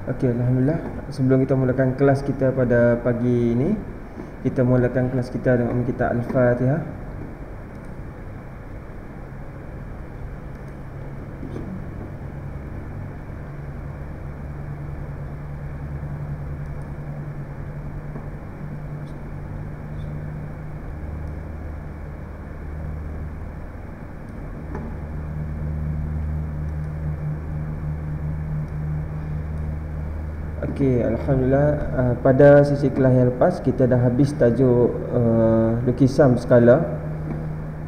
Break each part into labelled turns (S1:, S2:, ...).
S1: Okey, alhamdulillah. Sebelum kita mulakan kelas kita pada pagi ini, kita mulakan kelas kita dengan kitab Al-Fatihah. Okey, alhamdulillah, pada sesi kelas yang lepas kita dah habis tajuk lukisan skala.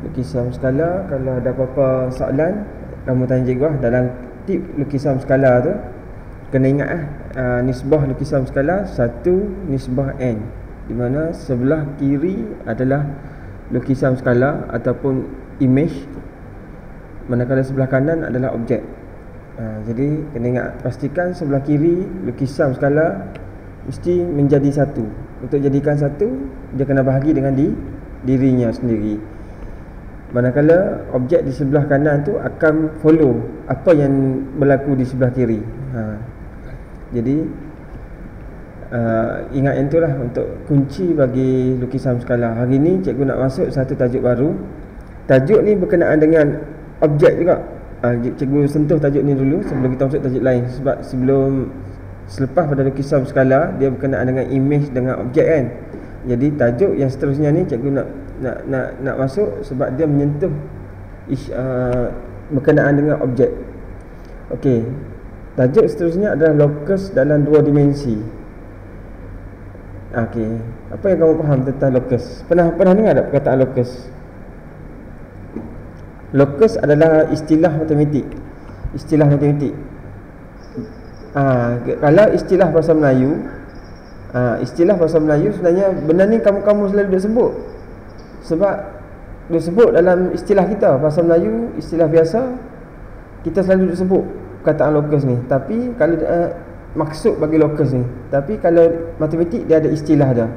S1: Lukisan skala, kalau ada apa-apa soalan kamu tanya cikgu dalam tip lukisan skala tu. Kena ingat nisbah lukisan skala 1 nisbah n, di mana sebelah kiri adalah lukisan skala ataupun image, manakala sebelah kanan adalah objek. Jadi kena ingat, pastikan sebelah kiri lukisan skala mesti menjadi satu. Untuk jadikan satu, dia kena bahagi dengan dirinya sendiri. Manakala objek di sebelah kanan tu akan follow apa yang berlaku di sebelah kiri. Jadi ingat yang itulah untuk kunci bagi lukisan skala. Hari ni cikgu nak masuk satu tajuk baru. Tajuk ni berkenaan dengan objek juga. Cikgu sentuh tajuk ni dulu sebelum kita masuk tajuk lain. Sebab selepas pada lukisan skala, dia berkenaan dengan image, dengan objek kan. Jadi tajuk yang seterusnya ni cikgu nak masuk sebab dia menyentuh berkenaan dengan objek. Okey, tajuk seterusnya adalah locus dalam dua dimensi. Okey, apa yang kamu faham tentang locus? Pernah dengar tak perkataan locus? Locus adalah istilah matematik. Istilah matematik. Kalau istilah bahasa Melayu, sebenarnya benda ni kamu selalu duk sebut. Sebab duk sebut dalam istilah kita, bahasa Melayu, istilah biasa, kita selalu duk sebut perkataan locus ni. Tapi kalau maksud bagi locus ni, tapi kalau matematik dia ada istilah dah.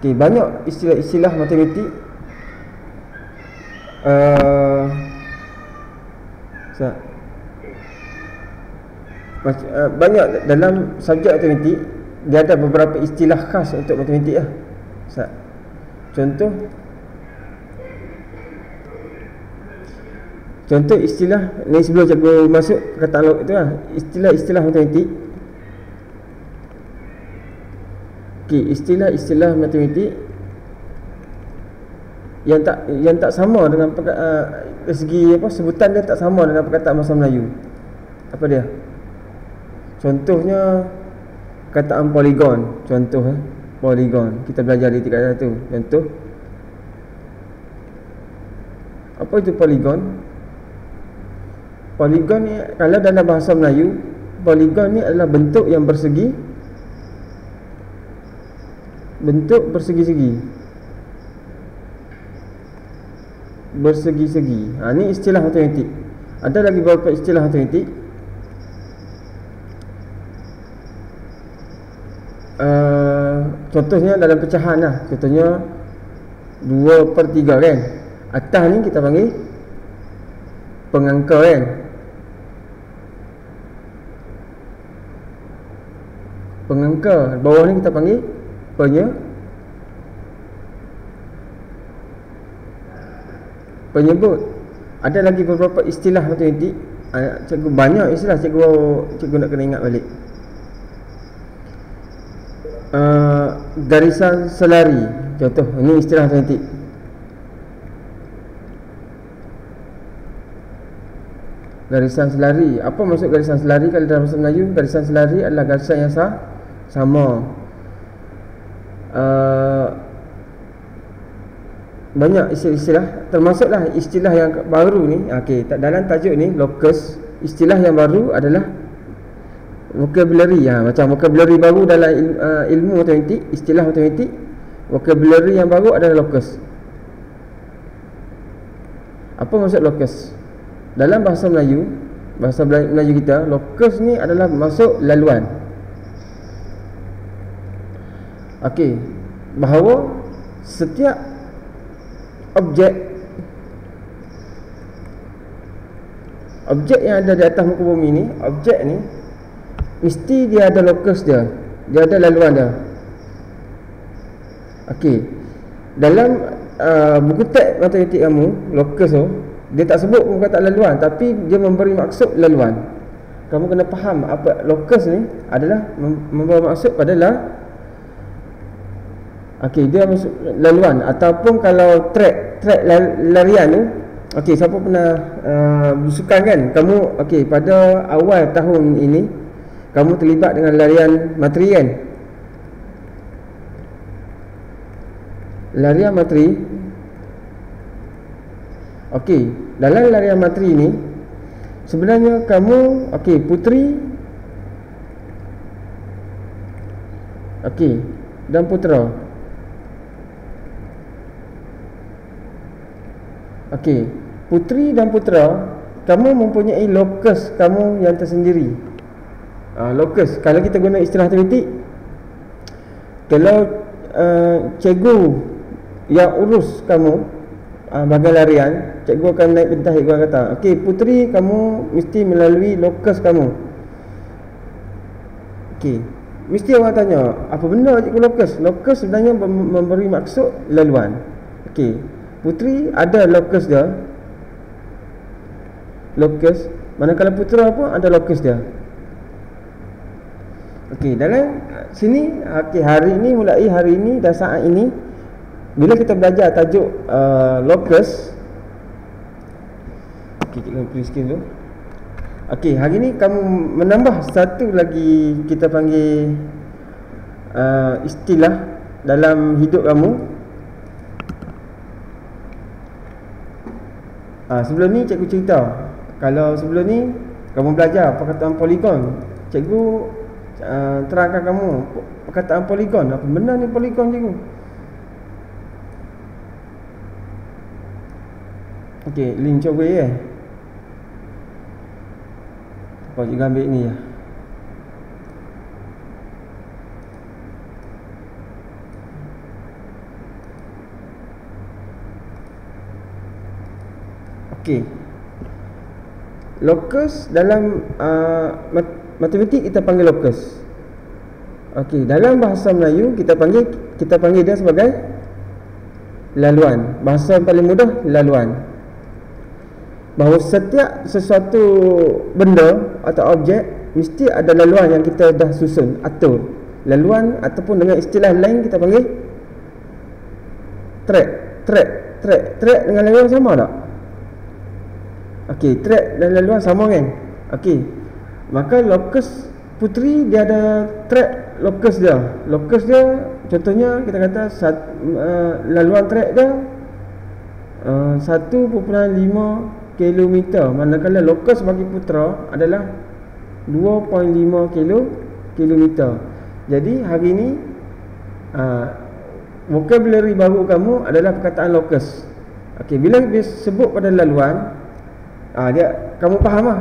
S1: Okey, banyak istilah-istilah matematik. Banyak dalam subjek matematik, dia ada beberapa istilah khas untuk matematik lah. Contoh istilah ni sebelum cikgu masuk katalog itu lah, istilah matematik. Okey, istilah matematik yang tak sama dengan dari segi sebutan dia tak sama dengan perkataan bahasa Melayu. Apa dia? Contohnya perkataan poligon. Poligon kita belajar di tingkat 1. Contoh, apa itu poligon? Poligon ni kalau dalam bahasa Melayu, poligon ni adalah bentuk yang bersegi-segi. Ni istilah matematik. Ada lagi beberapa istilah matematik. Contohnya dalam pecahan lah. Contohnya 2/3 kan. Atas ni kita panggil pengangka kan. Pengangka. Bawah ni kita panggil penyebut. Ada lagi beberapa istilah matematik. Cikgu banyak istilah, cikgu nak kena ingat balik. Garisan selari, contoh, ini istilah matematik. Garisan selari, apa maksud garisan selari? Kalau dalam bahasa Melayu, garisan selari adalah garisan yang sama. Banyak istilah, termasuklah istilah yang baru ni. Okey, dalam tajuk ni locus, istilah yang baru adalah vocabulary. Macam vocabulary baru dalam ilmu matematik, istilah matematik, vocabulary yang baru adalah locus. Apa maksud locus? Dalam bahasa Melayu kita, locus ni adalah maksud laluan. Okey, bahawa setiap objek yang ada di atas muka bumi ni, objek ni mesti dia ada locus dia. Dia ada laluan dia. Okey. Dalam buku teks matematik kamu, locus tu, dia tak sebut pun kata laluan, tapi dia memberi maksud laluan. Kamu kena faham apa locus ni adalah membawa maksud pada okey, dia maksud laluan. Ataupun kalau track larian tu, okey, siapa pernah bersukan kan? Kamu okey, pada awal tahun ini kamu terlibat dengan larian materi kan? Larian materi. Okey, dalam larian materi ni sebenarnya kamu okey, puteri okey dan putera. Okey, puteri dan putera, kamu mempunyai locus kamu yang tersendiri. Locus, kalau kita guna istilah matematik, kalau cikgu yang urus kamu bahagian larian, cikgu akan naik pentas, cikgu akan kata, okey puteri, kamu mesti melalui locus kamu. Okey, mesti orang tanya, apa benda cikgu locus? Locus sebenarnya memberi maksud laluan. Okey, puteri ada locus dia, locus, manakala putera pun ada locus dia. Okey, dalam sini okey, mulai hari ini dan saat ini bila kita belajar tajuk locus, okey, kita print screen dulu. Okey, hari ni kamu menambah satu lagi kita panggil istilah dalam hidup kamu. Sebelum ni cikgu cerita, kalau sebelum ni kamu belajar perkataan poligon, cikgu terangkan kamu perkataan poligon. Apa benda ni poligon, cikgu? Okey, link coba ya. Apa cikgu ambil ni ya. Okey, locus dalam matematik kita panggil locus. Okey, dalam bahasa Melayu kita panggil dia sebagai laluan. Bahasa yang paling mudah, laluan. Bahawa setiap sesuatu benda atau objek mesti ada laluan yang kita dah susun, atur. Laluan ataupun dengan istilah lain kita panggil track dengan laluan sama tak? Okey, track dan laluan sama kan? Okey, maka locus puteri dia ada track locus dia. Locus dia contohnya kita kata laluan track dia 1.5 km, manakala locus bagi putera adalah 2.5 km. Jadi hari ini vocabulary baru kamu adalah perkataan locus. Okey, bila disebut pada laluan, dia kamu faham lah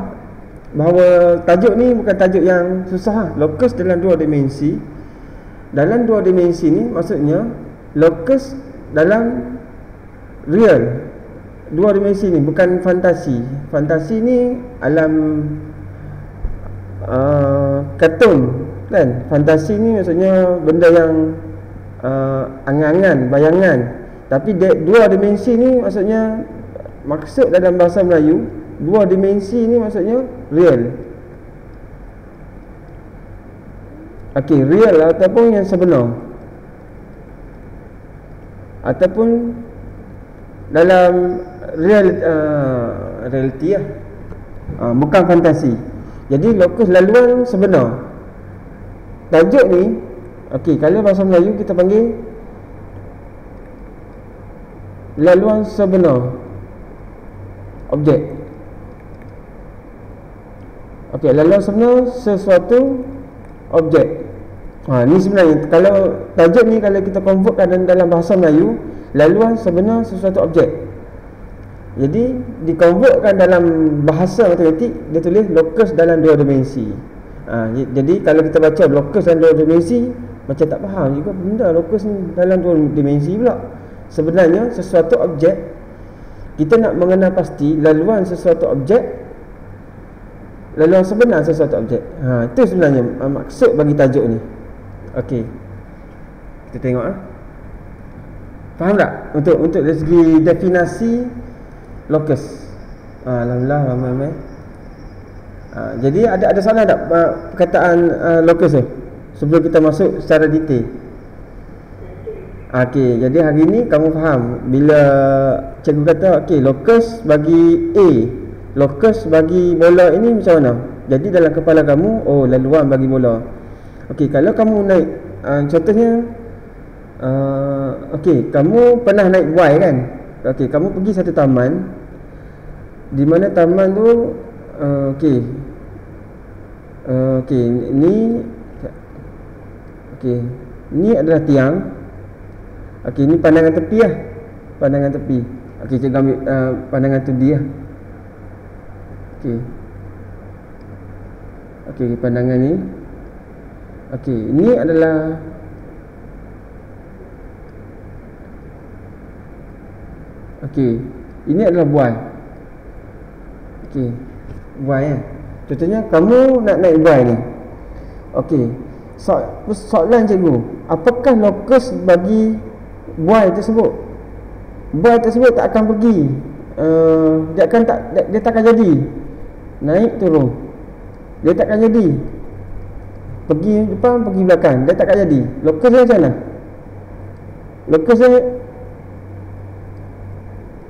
S1: bahawa tajuk ni bukan tajuk yang susah. Locus dalam dua dimensi. Dalam dua dimensi ni maksudnya locus dalam real, dua dimensi ni, bukan fantasi. Fantasi ni alam kartun kan. Fantasi ni maksudnya benda yang angan-angan, bayangan. Tapi dua dimensi ni maksudnya, maksud dalam bahasa Melayu, dua dimensi ni maksudnya real. Okey, real ataupun yang sebenar, ataupun dalam reality lah, bukan fantasi. Jadi locus laluan sebenar. Tajuk ni, okey, kalau bahasa Melayu kita panggil laluan sebenar objek. Okey, laluan sebenar sesuatu objek. Ni sebenarnya kalau tajuk ni kalau kita convertkan dalam bahasa Melayu, laluan sebenar sesuatu objek. Jadi dikonvertkan dalam bahasa matematik, dia tulis locus dalam dua dimensi. Jadi kalau kita baca locus dalam dua dimensi, macam tak faham juga benda locus ni dalam dua dimensi pula. Sebenarnya sesuatu objek, kita nak mengenal pasti laluan sesuatu objek laluan sebenar sesuatu objek. Itu sebenarnya maksud bagi tajuk ni. Okey, kita tengok faham tak? Untuk dari segi definasi locus. Alhamdulillah ramai. Jadi ada soalan tak perkataan locus tu sebelum kita masuk secara detail? Okey, jadi hari ni kamu faham bila cikgu kata okey, locus bagi A, locus bagi bola ini macam mana? Jadi dalam kepala kamu, laluan bagi bola. Okey, kalau kamu naik contohnya okey, kamu pernah naik Y kan? Okey, kamu pergi satu taman di mana taman tu okey, ni adalah tiang. Okey, ni pandangan tepi lah. Pandangan tepi. Okey, cikgu ambil pandangan tu dia. Okey, pandangan ni. Okey, ni adalah ini adalah Y. Okey, Y kan. Contohnya kamu nak naik Y ni. Okey, soalan cikgu, apakah locus bagi Y tersebut? Y tersebut tak akan pergi, dia tak akan jadi naik turun. Dia tak akan jadi pergi depan pergi belakang. Dia tak akan jadi. Locus dia macam mana? Locus dia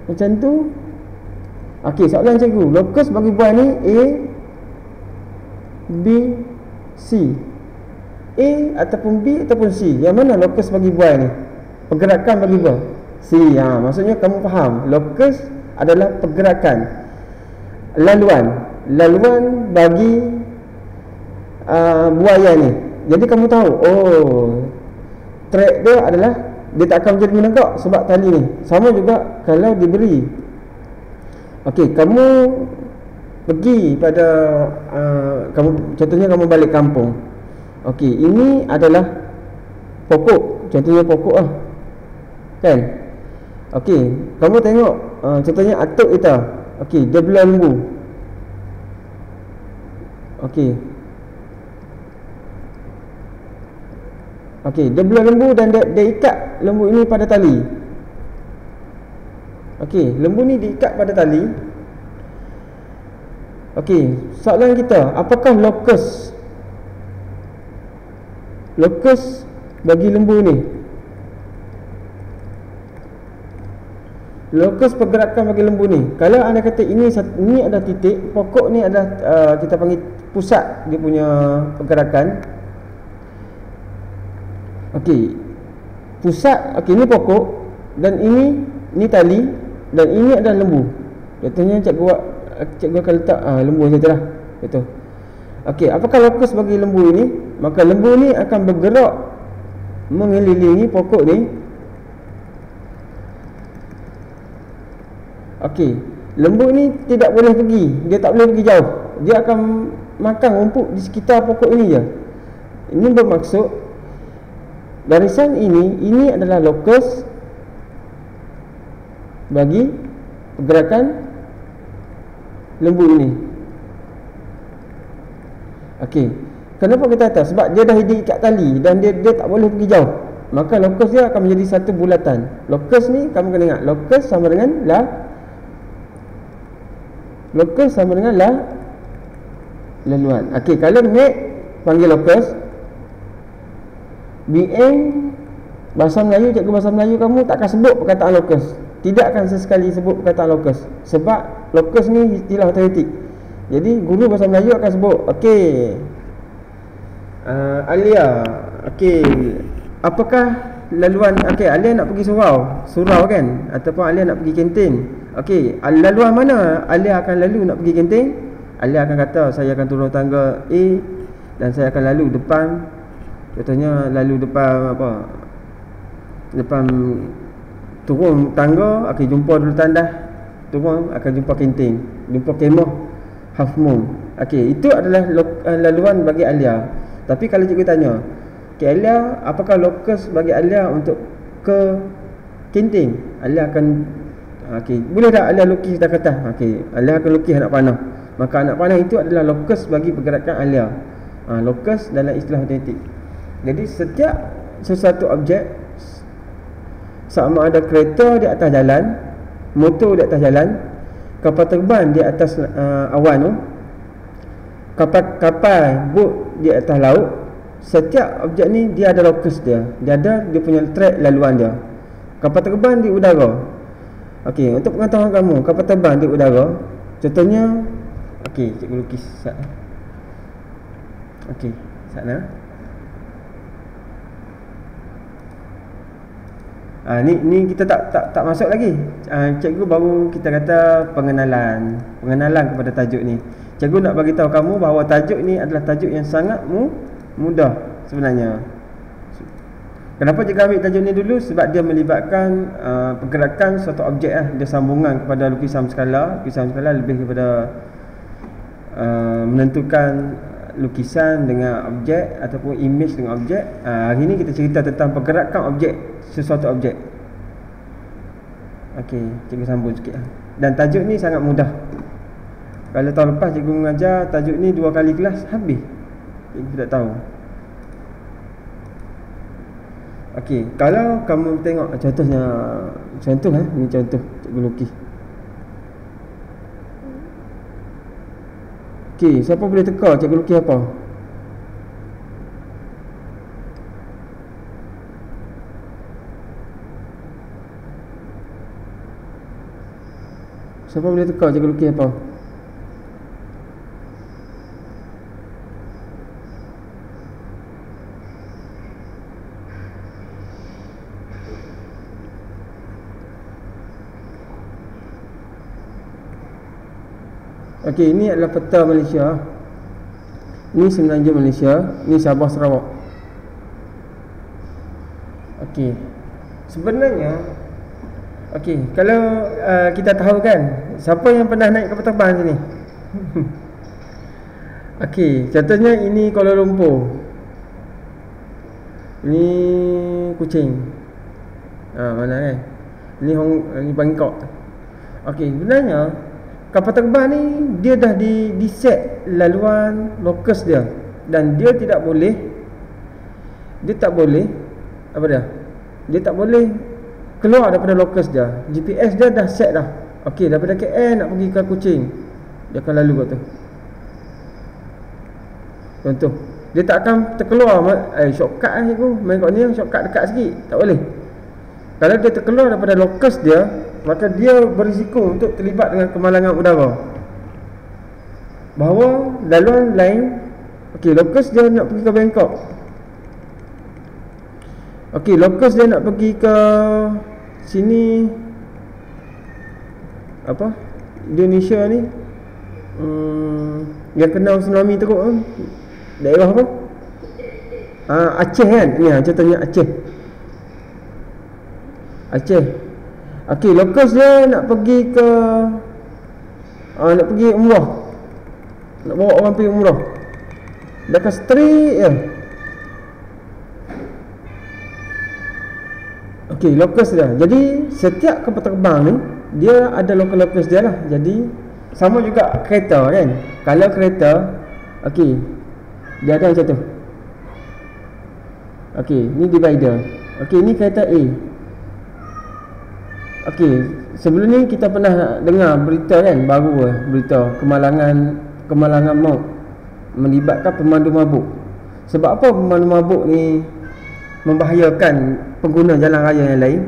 S1: macam tu. Okey, soalan cikgu, locus bagi Y ni A, B, C. A ataupun B ataupun C. Yang mana locus bagi Y ni? Pergerakan bagi Y. C. Maksudnya kamu faham, locus adalah pergerakan, laluan bagi buaya ni. Jadi kamu tahu, track dia adalah dia tak akan menjadi menegak sebab tali ni. Sama juga kalau diberi. Okey, kamu pergi pada contohnya kamu balik kampung. Okey, ini adalah pokok. Contohnya pokok lah, kan? Okey, kamu tengok contohnya atuk kita. Okey, dia belah lembu. Okey, dia belah lembu dan dia ikat lembu ini pada tali. Okey, lembu ni diikat pada tali. Okey, soalan kita, apakah locus bagi lembu ni? Locus pergerakan bagi lembu ni, kalau anda kata ini ada titik, pokok ni adalah kita panggil pusat dia punya pergerakan. Okey, pusat, ini pokok dan ini tali dan ini adalah lembu. Contohnya cikgu akan letak lembu macam itulah. Betul. Okey, apakah locus bagi lembu ini? Maka lembu ni akan bergerak mengelilingi pokok ni. Okey, lembu ni tidak boleh pergi, dia tak boleh pergi jauh. Dia akan makan rumput di sekitar pokok ini je. Ini bermaksud barisan ini adalah locus bagi pergerakan lembu ini. Okey, kenapa kita kata? Sebab dia dah diikat tali dan dia tak boleh pergi jauh. Maka locus dia akan menjadi satu bulatan. Locus ni kamu kena ingat, locus sama dengan laluan. Okey, kalau make panggil locus, BM bahasa Melayu, cikgu bahasa Melayu kamu tak akan sebut perkataan locus. Tidak akan sesekali sebut perkataan locus. Sebab locus ni istilah teoretik. Jadi guru bahasa Melayu akan sebut, okey, Alia, okey, apakah laluan, okey, Alia nak pergi surau kan, ataupun Alia nak pergi kantin. Okey, laluan mana Alia akan lalu nak pergi kantin? Alia akan kata, saya akan turun tangga A dan saya akan lalu depan. Contohnya lalu depan depan turun tangga, akan jumpa dulu tandas, turun akan jumpa kantin, jumpa kemah Half Moon. Okey, itu adalah laluan bagi Alia. Tapi kalau cikgu tanya, Alia, apakah locus bagi Alia untuk ke kantin? Alia akan boleh tak Alia lukis dah kata? Alia akan lukis anak panah. Maka anak panah itu adalah lokus bagi pergerakan alia. Lokus dalam istilah matematik. Jadi setiap sesuatu objek, sama ada kereta di atas jalan, motor di atas jalan, kapal terbang di atas awan tu, kapal bot di atas laut, setiap objek ni dia ada lokus dia. Dia punya track laluan dia. Kapal terbang di udara. Okey, untuk pengetahuan kamu, kapal terbang di udara, contohnya, okey, cikgu lukis sat. Okey, sana. Ni kita tak masuk lagi. Cikgu baru kita kata pengenalan kepada tajuk ni. Cikgu nak bagi tahu kamu bahawa tajuk ni adalah tajuk yang sangat mudah sebenarnya. Kenapa cikgu ambil tajuk ni dulu? Sebab dia melibatkan pergerakan suatu objek Dia sambungan kepada lukisan skala. Lukisan skala lebih kepada menentukan lukisan dengan objek ataupun image dengan objek. Hari ni kita cerita tentang pergerakan objek, sesuatu objek. Okey, cikgu sambung sikit. Dan tajuk ni sangat mudah. Kalau tahun lepas cikgu mengajar tajuk ni 2 kali kelas habis. Cikgu tak tahu. Okey, kalau kamu tengok contohnya, ni contoh cikgu lukis. Okey, siapa boleh teka cikgu lukis apa? Siapa boleh teka cikgu lukis apa? Okey, ini adalah peta Malaysia. Ini Semenanjung Malaysia, ini Sabah Sarawak. Okey. Sebenarnya kalau kita tahu kan, siapa yang pernah naik kapal terbang sini? Okey, contohnya ini Kuala Lumpur. Ini Kuching. Mana kan? Ini Bangkok. Okey, sebenarnya kapal terbang ni dia dah di set laluan lokus dia, dan dia tak boleh keluar daripada lokus dia. GPS dia dah set dah. Okey, daripada KL nak pergi ke Kuching, dia akan lalu kat tu. Contoh, dia tak akan terkeluar shortcut cikgu. Main kat ni shortcut dekat sikit, tak boleh. Kalau dia terkeluar daripada lokus dia, maka dia berisiko untuk terlibat dengan kemalangan udara. Bahawa laluan lain, okey, lokus dia nak pergi ke Bangkok. Okey, lokus dia nak pergi ke sini, apa, Indonesia ni, yang kena tsunami teruk, daerah apa? Aceh kan? Ni contohnya Aceh. Okey, lokus dia nak pergi ke nak pergi umrah. Nak bawa orang pergi umrah. Dia akan straight je. Okey, lokus dia. Jadi setiap kapal terbang ni dia ada lokus dia lah. Jadi sama juga kereta kan. Kalau kereta, okey, dia ada macam tu. Okey, ni divider. Okey, ni kereta A. Okey, sebelum ni kita pernah dengar berita kan, baru berita kemalangan maut melibatkan pemandu mabuk. Sebab apa pemandu mabuk ni membahayakan pengguna jalan raya yang lain?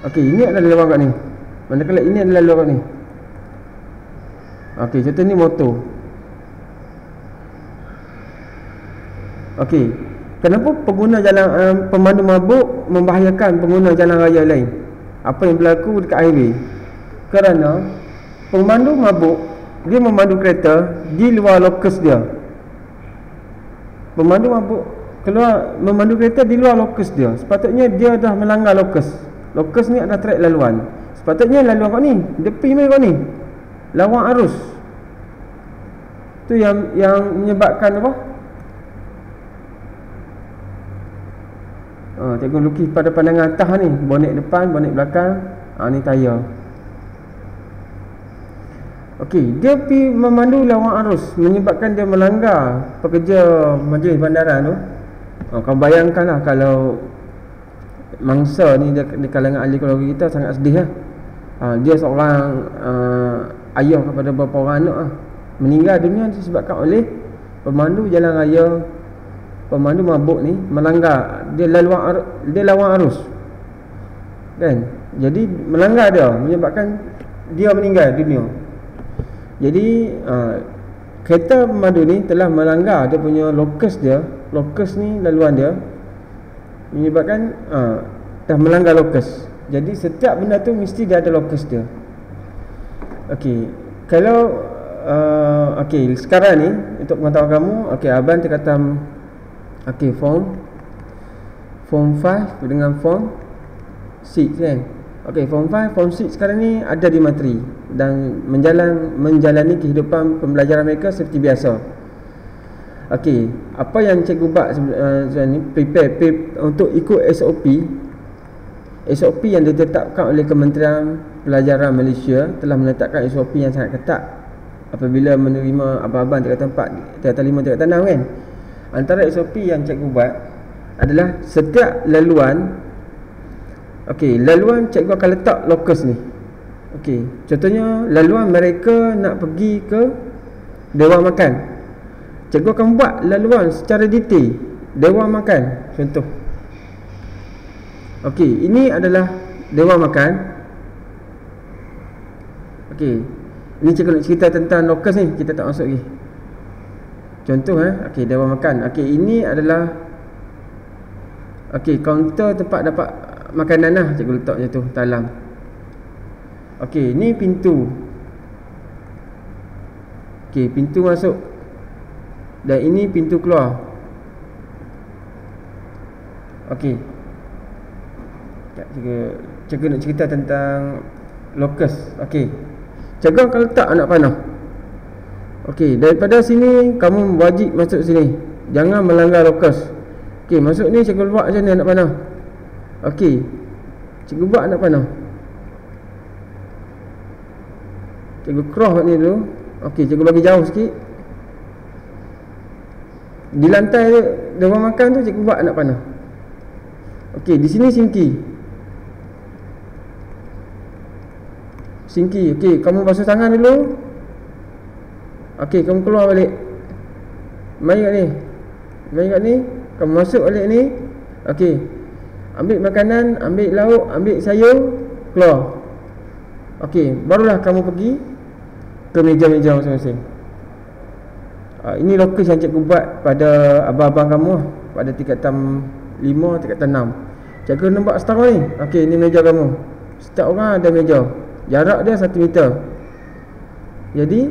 S1: Okey, ini adalah laluan kat ni. Manakala ini adalah laluan kat ni. Okey, contoh ni motor. Okey, kenapa pengguna jalan pemandu mabuk membahayakan pengguna jalan raya lain? Apa yang berlaku dekat highway? Kerana pemandu mabuk, dia memandu kereta di luar lokus dia. Pemandu mabuk memandu kereta di luar lokus dia. Sepatutnya dia dah melanggar lokus. Lokus ni adalah trek laluan. Sepatutnya laluan kat ni, dia pergi main kat ni, lawan arus. Tu yang menyebabkan apa? Cikgu lukis pada pandangan atas ni, bonet depan, bonet belakang. Ni tayar. Okey, dia pergi memandu lawan arus menyebabkan dia melanggar pekerja majlis bandaran tu. Kau bayangkanlah kalau mangsa ni dia, di kalangan ahli keluarga kita sangat sedih lah. Dia seorang ayah kepada beberapa orang anak lah. Meninggal dunia disebabkan oleh pemandu jalan raya. Pemandu mabuk ni melanggar, dia lawan arus kan. Jadi melanggar dia menyebabkan dia meninggal dunia. Jadi kereta pemandu ni telah melanggar dia punya lokus dia. Lokus ni laluan dia menyebabkan dah melanggar lokus. Jadi setiap benda tu mesti dia ada lokus dia. Okey, kalau okey sekarang ni untuk pengetahuan kamu, okey abang terkatam okey form 5 dengan form 6 kan. Okey, form 5, form 6 sekarang ni ada di materi dan menjalani kehidupan pembelajaran mereka seperti biasa. Okey, apa yang cikgu buat sebenarnya ni prepare untuk ikut SOP yang ditetapkan oleh Kementerian Pelajaran Malaysia telah menetapkan SOP yang sangat ketat apabila menerima abang-abang tingkatan 4, tingkatan 5, tingkatan 6 kan. Antara SOP yang cikgu buat adalah setiap laluan, okey, laluan cikgu akan letak lokus ni. Okey, contohnya laluan mereka nak pergi ke Dewan Makan, cikgu akan buat laluan secara detail Dewan Makan. Contoh, okey, ini adalah Dewan Makan. Okey, ini cikgu nak cerita tentang lokus ni, kita tak masuk lagi. Contoh okey, Dewan Makan. Okey, ini adalah okey, kaunter tempat dapat makanan lah, cikgu letak macam tu, talam. Okey, ni pintu. Okey, pintu masuk. Dan ini pintu keluar. Okey, cikgu nak cerita tentang lokus. Okey, cikgu akan letak anak panah. Okey, daripada sini kamu wajib masuk sini, jangan melanggar lokus. Okey, masuk ni cikgu buat macam ni anak panah. Okey, cikgu buat anak panah. Cikgu cross ni dulu. Okey, cikgu bagi jauh sikit. Di lantai Dewan Makan tu cikgu buat anak panah. Okey, di sini singki. Okey, kamu basuh tangan dulu. Okey, kamu keluar balik. Mari kat ni. Kamu masuk balik ni. Okey, ambil makanan, ambil lauk, ambil sayur, keluar. Okey, barulah kamu pergi ke meja-meja masing-masing. Ini lokus yang cikgu buat pada abang-abang kamu pada tingkatan 5, tingkatan 6. Cikgu nampak setara ni. Okey, ini meja kamu. Setiap orang ada meja. Jarak dia 1 meter. Jadi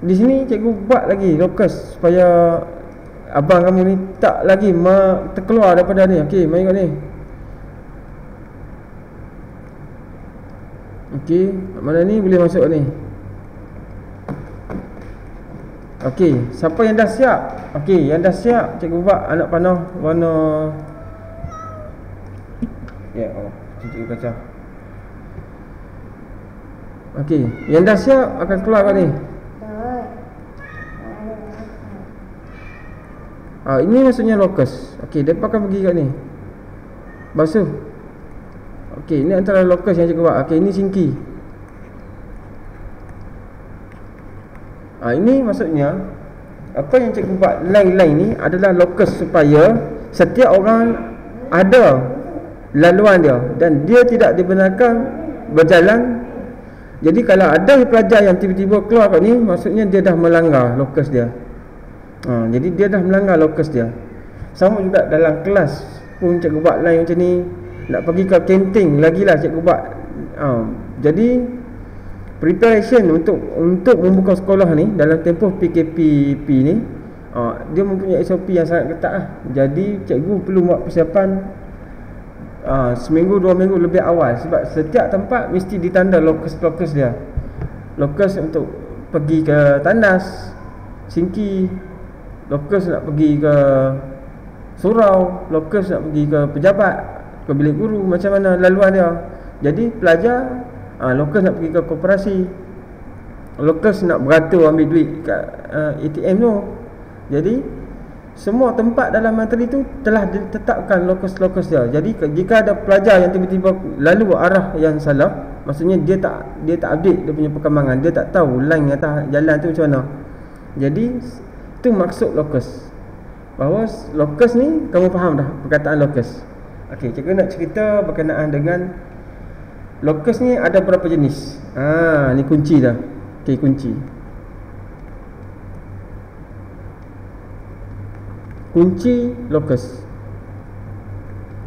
S1: di sini cikgu buat lagi lokus supaya abang kamu ni tak lagi terkeluar daripada ni. Okey, mari kat ni. Okey, mana ni boleh masuk ni. Okey, siapa yang dah siap? Okey, yang dah siap cikgu buat anak panah warna cikgu kacau. Okey, yang dah siap akan keluar kat ni. Ini maksudnya lokus. Okey, depa akan pergi kat ni. Basuh. Okey, ini antara lokus yang cikgu buat. Okey, ini singki. Ini maksudnya apa yang cikgu buat line-line ni adalah lokus supaya setiap orang ada laluan dia dan dia tidak dibenarkan berjalan. Jadi kalau ada pelajar yang tiba-tiba keluar kat ni, maksudnya dia dah melanggar lokus dia. Jadi dia dah melanggar lokus dia. Sama juga dalam kelas pun cikgu buat line macam ni. Nak pergi ke kantin lagilah cikgu buat. Jadi preparation untuk membuka sekolah ni dalam tempoh PKPP ni, dia mempunyai SOP yang sangat ketat lah. Jadi cikgu perlu buat persiapan seminggu 2 minggu lebih awal, sebab setiap tempat mesti ditanda lokus-lokus dia. Lokus untuk pergi ke tandas, singki, lokus nak pergi ke surau, lokus nak pergi ke pejabat, ke bilik guru, macam mana laluan dia. Jadi pelajar Locus nak pergi ke koperasi, locus nak beratur ambil duit kat ATM tu. Jadi semua tempat dalam materi tu telah ditetapkan locus-locus dia. Jadi jika ada pelajar yang tiba-tiba lalu arah yang salah, maksudnya dia tak update dia punya perkembangan, dia tak tahu line atas jalan tu macam mana. Jadi tu maksud locus. Bahawa locus ni kamu faham dah perkataan locus. Okey, cikgu nak cerita berkenaan dengan locus ni ada berapa jenis. Ni kunci dah. Okey, kunci. Kunci locus.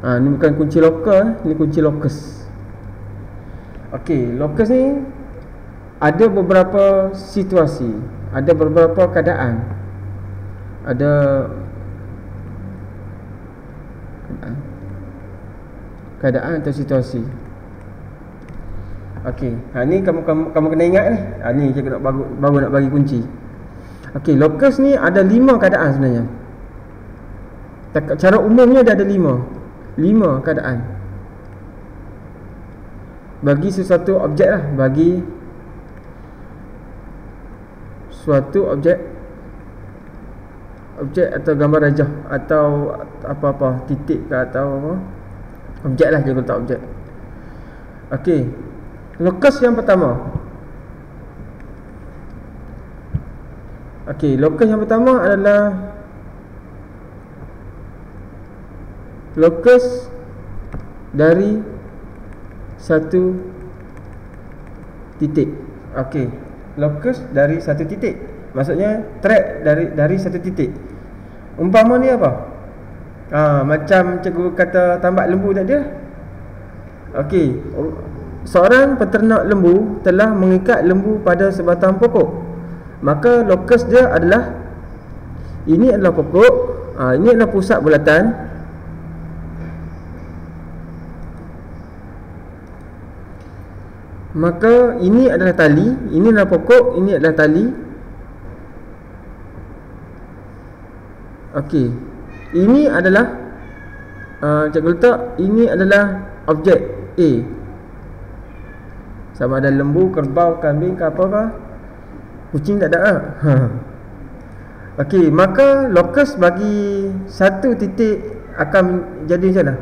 S1: Ni bukan kunci lokal, ni kunci locus. Okey, locus ni ada beberapa situasi, ada beberapa keadaan. Ada keadaan atau situasi. Okey, ni kamu kena ingat ni. Ni cikgu nak baru nak bagi kunci. Okey, locus ni ada 5 keadaan sebenarnya. Cara umumnya dia ada 5 keadaan bagi sesuatu objek lah, bagi suatu objek atau gambar rajah atau apa-apa, titik ke atau apa, objek lah, dia letak objek. Okey, locus yang pertama. Okey, locus yang pertama adalah locus dari satu titik. Okey, locus dari satu titik, maksudnya track dari satu titik. Umpama ni apa? Macam cikgu kata tambak lembu tadi lah. Okey, seorang peternak lembu telah mengikat lembu pada sebatang pokok. Maka locus dia adalah, ini adalah pokok, ini adalah pusat bulatan. Maka ini adalah tali, ini adalah pokok, ini adalah tali. Okey, ini adalah cikgu letak, ini adalah objek A. Sama ada lembu, kerbau, kambing ke apa-apa. Kucing tak ada. Okey, maka locus bagi satu titik akan jadi macam mana?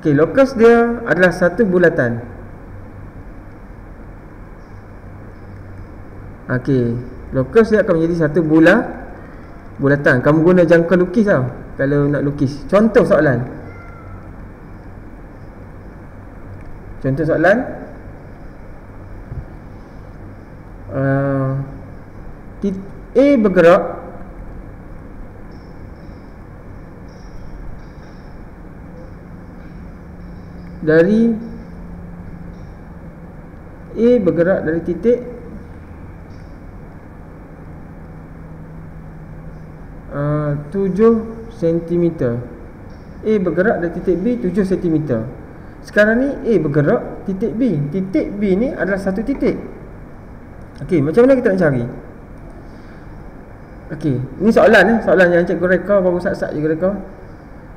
S1: Okey, locus dia adalah satu bulatan. Okey, locus dia akan menjadi satu bulatan. Kamu guna jangka lukis tau kalau nak lukis. Contoh soalan. A bergerak dari titik uh, 7 cm. A bergerak dari titik B 7 cm. Sekarang ni A bergerak titik B. Titik B ni adalah satu titik. Okey, macam mana kita nak cari? Okey, ni soalan yang cikgu reka baru sat-sat cikgu reka.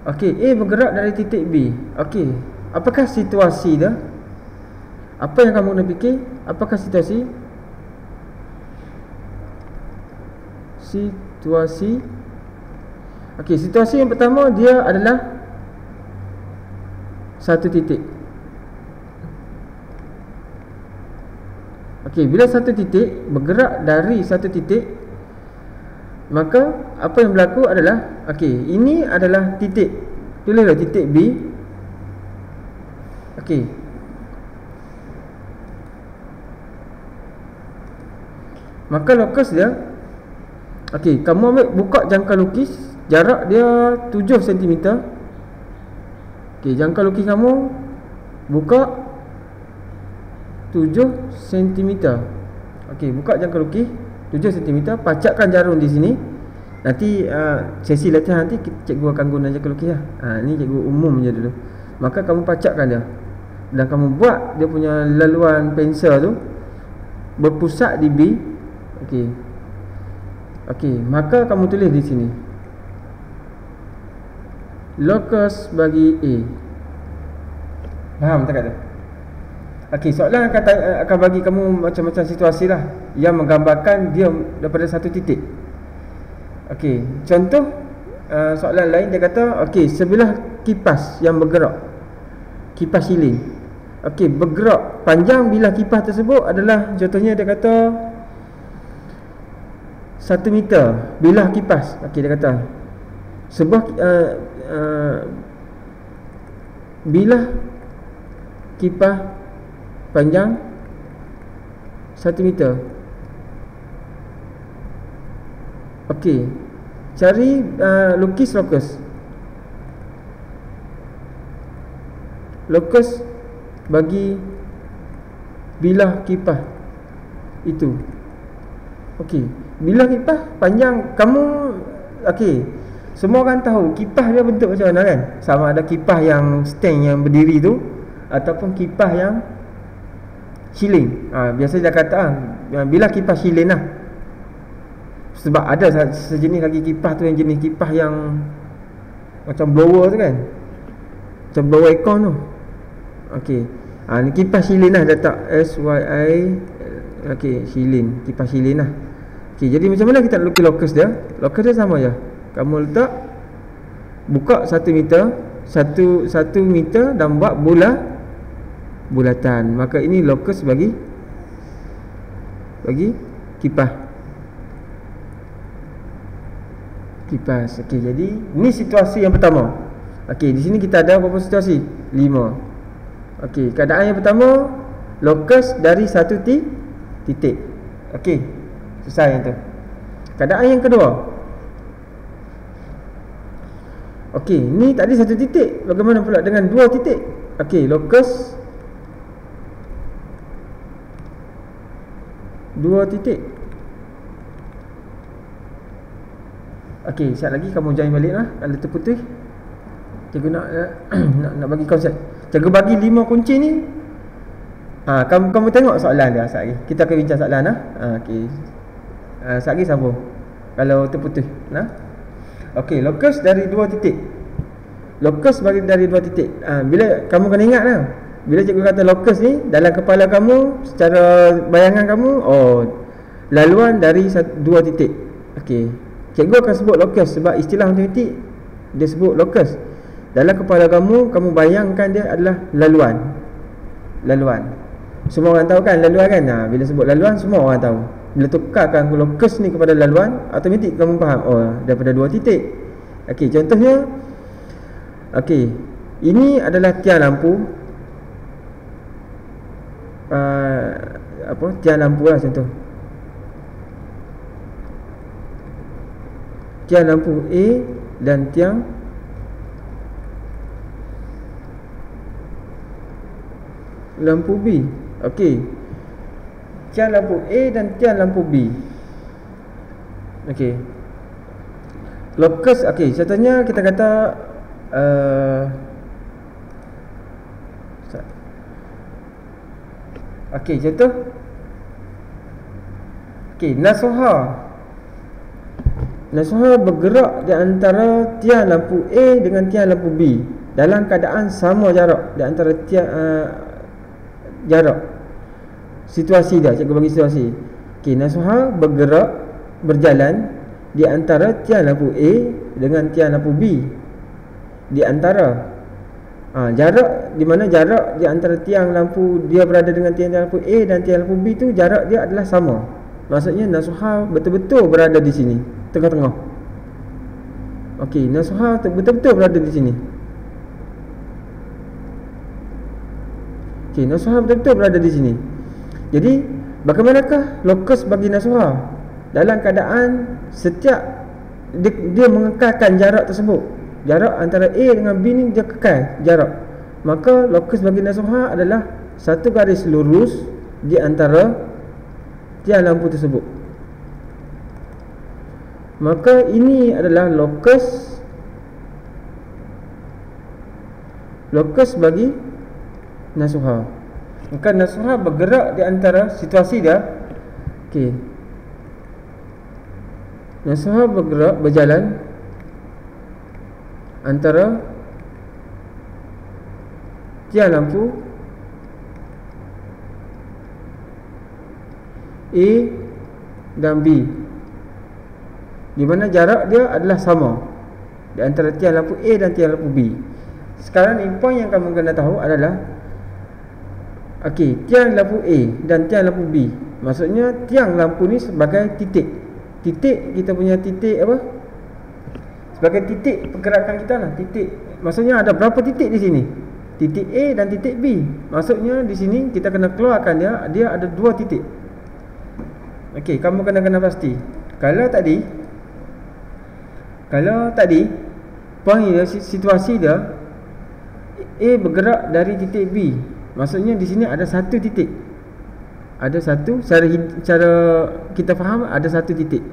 S1: Okey, A bergerak dari titik B. Okey, apakah situasi dia? Apa yang kamu nak fikir? Apakah situasi? Okey, situasi yang pertama dia adalah satu titik. Okey, bila satu titik bergerak dari satu titik, maka apa yang berlaku adalah, okey, ini adalah titik. Tulislah titik B. Okey. Maka locus dia, okey, kamu ambil buka jangka lukis, jarak dia 7 cm. Okey, jangka lukis kamu buka 7 cm. Okey, buka jangka lukis 7 cm, pacakkan jarum di sini. Nanti sesi latihan nanti cikgu akan guna jangka lukis lah. Ni cikgu umum je dulu. Maka kamu pacakkan dia dan kamu buat dia punya laluan pensel tu berpusat di B. Okey. Okey, maka kamu tulis di sini. Lokus bagi A. Faham tak kata? Okey, soalan akan bagi kamu macam-macam situasi lah yang menggambarkan dia daripada satu titik. Okey, contoh soalan lain dia kata, okey, sebelah kipas yang bergerak, kipas siling. Okey, bergerak panjang bilah kipas tersebut adalah, contohnya dia kata 1 meter bilah kipas. Okey, dia kata sebuah bilah kipas panjang 1 meter. Okey, cari lukis lokus. Lokus bagi bilah kipas itu. Okey, bilah kipas panjang kamu, okey, semua orang tahu kipas dia bentuk macam mana kan? Sama ada kipas yang stand yang berdiri tu ataupun kipas yang siling. Biasa dia kata bilah kipas siling lah. Sebab ada sejenis lagi kipas tu yang jenis kipas yang macam blower tu kan, macam blower aircon tu. Okey, ni kipas silin lah, letak SYI. Okey, silin, kipas silin lah. Okey, jadi macam mana kita nak lukis lokus dia? Lokus dia sama je. Kamu letak, buka 1 meter, 1 meter dan buat bulatan. Maka ini lokus bagi kipas. Okey, jadi ni situasi yang pertama. Okey, di sini kita ada berapa situasi? 5. Okey, keadaan yang pertama, lokus dari satu titik. Okey, selesai yang tu. Keadaan yang kedua, okey, ni tadi satu titik, bagaimana pula dengan 2 titik? Okey, lokus 2 titik. Okey, sekejap lagi kamu join balik lah kalau terputus. Cikgu nak bagi konsep. Cikgu bagi 5 kunci ni. Kamu tengok soalan dia sekejap lagi. Kita akan bincang soalan lah. Okey. Sekejap lagi sambung kalau terputus. Okey, lokus dari 2 titik. Lokus bagi dari 2 titik. Bila kamu kena ingat lah, bila cikgu kata lokus ni dalam kepala kamu, secara bayangan kamu, laluan dari 2 titik. Okey, cikgu akan sebut lokus sebab istilah matematik dia sebut lokus. Dalam kepala kamu bayangkan dia adalah laluan. Semua orang tahu kan laluan kan? Bila sebut laluan semua orang tahu. Bila tukarkan lokus ni kepada laluan, automatik kamu faham, daripada 2 titik. Okey, contohnya, okey, ini adalah tiang lampu. Tiang lampu lah contoh. Tiang lampu A dan tiang lampu B. Okey, tiang lampu A dan tiang lampu B. Okey, lokus. Okey, contohnya kita kata okey, contoh. Okey, Nasuha bergerak di antara tiang lampu A dengan tiang lampu B dalam keadaan sama jarak di antara jarak. Situasi dia, cikgu bagi situasi. Okey, Nasuha berjalan di antara tiang lampu A dengan tiang lampu B. Di antara jarak, di mana jarak di antara tiang lampu dia berada dengan tiang lampu A dan tiang lampu B tu, jarak dia adalah sama. Maksudnya Nasuha betul-betul berada di sini, tengah-tengah. Okey, Nasuha betul-betul berada di sini. Okey, Nasuha betul-betul berada di sini. Jadi, bagaimanakah lokus bagi Nasuha dalam keadaan setiap dia mengekalkan jarak tersebut? Jarak antara A dengan B ni dia kekal jarak. Maka lokus bagi Nasuha adalah satu garis lurus di antara tiang lampu tersebut. Maka ini adalah lokus bagi Nasuha. Maka Nasuha bergerak di antara situasi dia. Okey, Nasuha bergerak, berjalan antara tiang lampu A dan B, di mana jarak dia adalah sama di antara tiang lampu A dan tiang lampu B. Sekarang ni poin yang kamu kena tahu adalah, okey, tiang lampu A dan tiang lampu B, maksudnya tiang lampu ni sebagai titik. Titik, kita punya titik apa? Sebagai titik pergerakan kita lah, titik. Maksudnya ada berapa titik di sini? Titik A dan titik B. Maksudnya di sini kita kena keluarkan dia ada dua titik. Okey, kamu kena pasti. Kalau tadi poin dia, situasi dia, A bergerak dari titik B, maksudnya di sini ada satu titik. Ada satu, cara kita faham ada satu titik.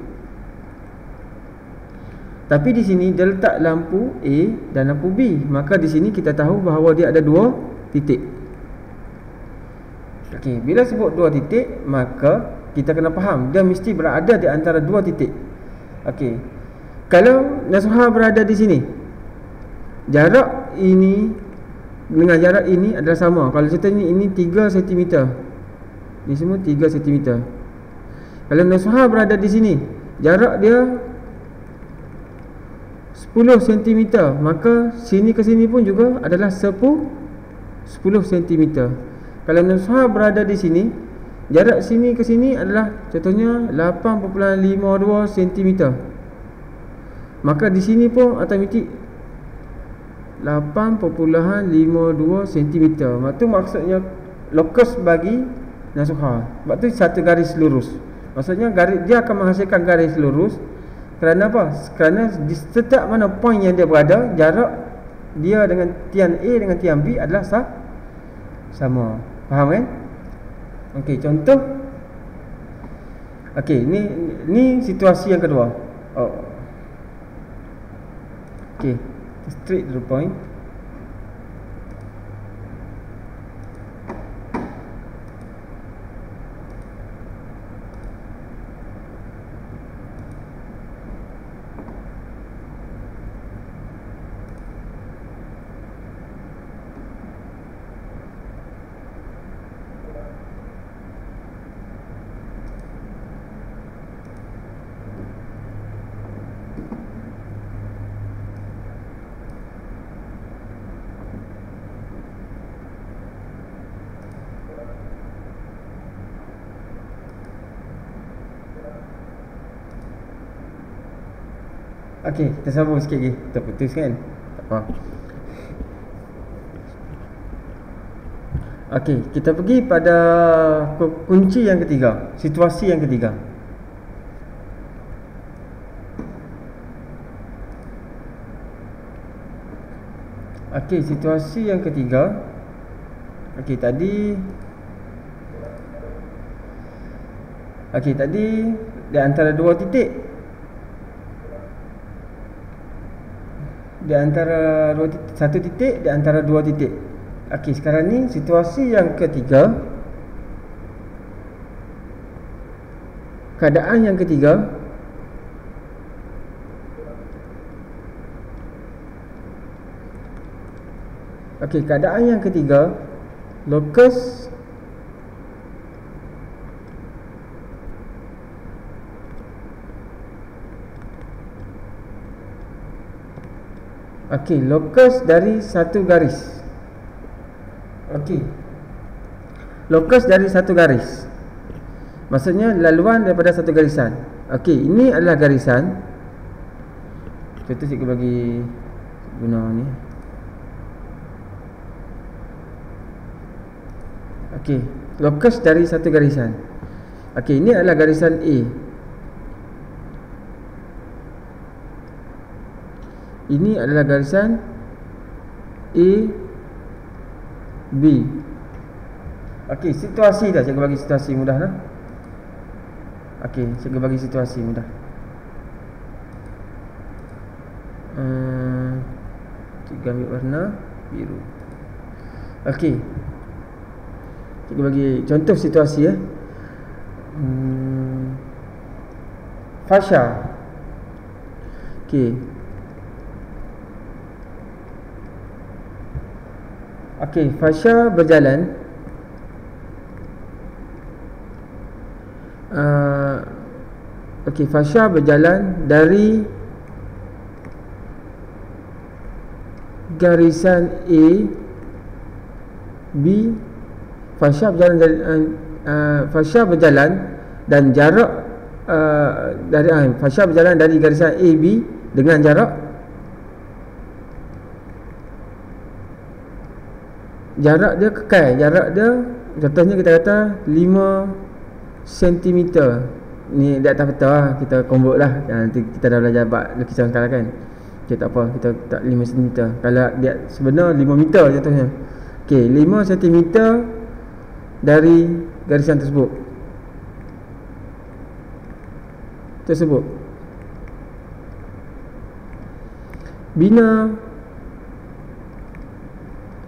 S1: Tapi di sini dia letak lampu A dan lampu B, maka di sini kita tahu bahawa dia ada dua titik. Okey, bila sebut dua titik, maka kita kena faham dia mesti berada di antara dua titik. Okey, kalau nasuha berada di sini, jarak ini dengan jarak ini adalah sama. Kalau contohnya ini 3 cm, ini semua 3 cm. Kalau nasuha berada di sini, jarak dia 10 cm, maka sini ke sini pun juga adalah 10 cm. Kalau nasuha berada di sini, jarak sini ke sini adalah contohnya 8.52 cm, maka di sini pun automatik 8.52 cm. Itu maksudnya lokus bagi nasuha. Sebab tu satu garis lurus. Maksudnya dia akan menghasilkan garis lurus. Kerana apa? Kerana di setiap mana poin yang dia berada, jarak dia dengan tiang A dengan tiang B adalah sama. Faham kan? Okey, contoh. Okey, ni situasi yang kedua. Okey, straight to the point. Okey, kita sambung sikit lagi. Terputus kan? Tak apa. Okey, kita pergi pada kunci yang ketiga, situasi yang ketiga. Okey, situasi yang ketiga. Okey, tadi di antara dua titik, satu titik di antara dua titik. Okey, sekarang ni situasi yang ketiga. Keadaan yang ketiga, okey, keadaan yang ketiga, lokus lokus dari satu garis. Okey, lokus dari satu garis, maksudnya laluan daripada satu garisan. Okey, ini adalah garisan. Contoh cikgu bagi guna ni. Okey, lokus dari satu garisan. Okey, ini adalah garisan A. Ini adalah garisan A, B. Okey, situasi dah. Cikgu bagi situasi mudah dah. Okey, cikgu bagi situasi mudah. Cikgu ambil warna biru. Okey, cikgu bagi contoh situasi ya. Fasha. Okey, Okey, fasya berjalan Okey, fasya berjalan dari garisan A B. Fasya berjalan dari fasya berjalan dan jarak fasya berjalan dari garisan A B dengan jarak dia kekal. Jarak dia contohnya kita kata 5 cm. Ni di atas peta lah, kita convert lah. Nanti kita dah belajar bab lukisan sekarang kan. Okay, tak apa, kita tak 5 cm. Kalau dia sebenar 5 meter contohnya. Okay, 5 cm dari garisan tersebut. Bina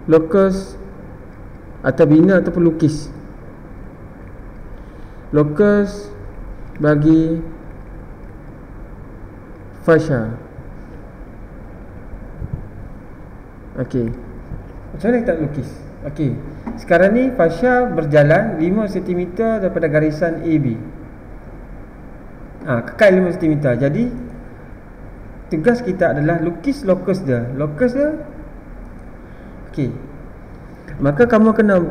S1: lokus atau bina ataupun lukis lokus bagi fasya. Okey, macam mana kita lukis? Okey, sekarang ni fasya berjalan 5 cm daripada garisan AB. Kekal 5 cm. Jadi tugas kita adalah lukis lokus dia. Okey, maka kamu kena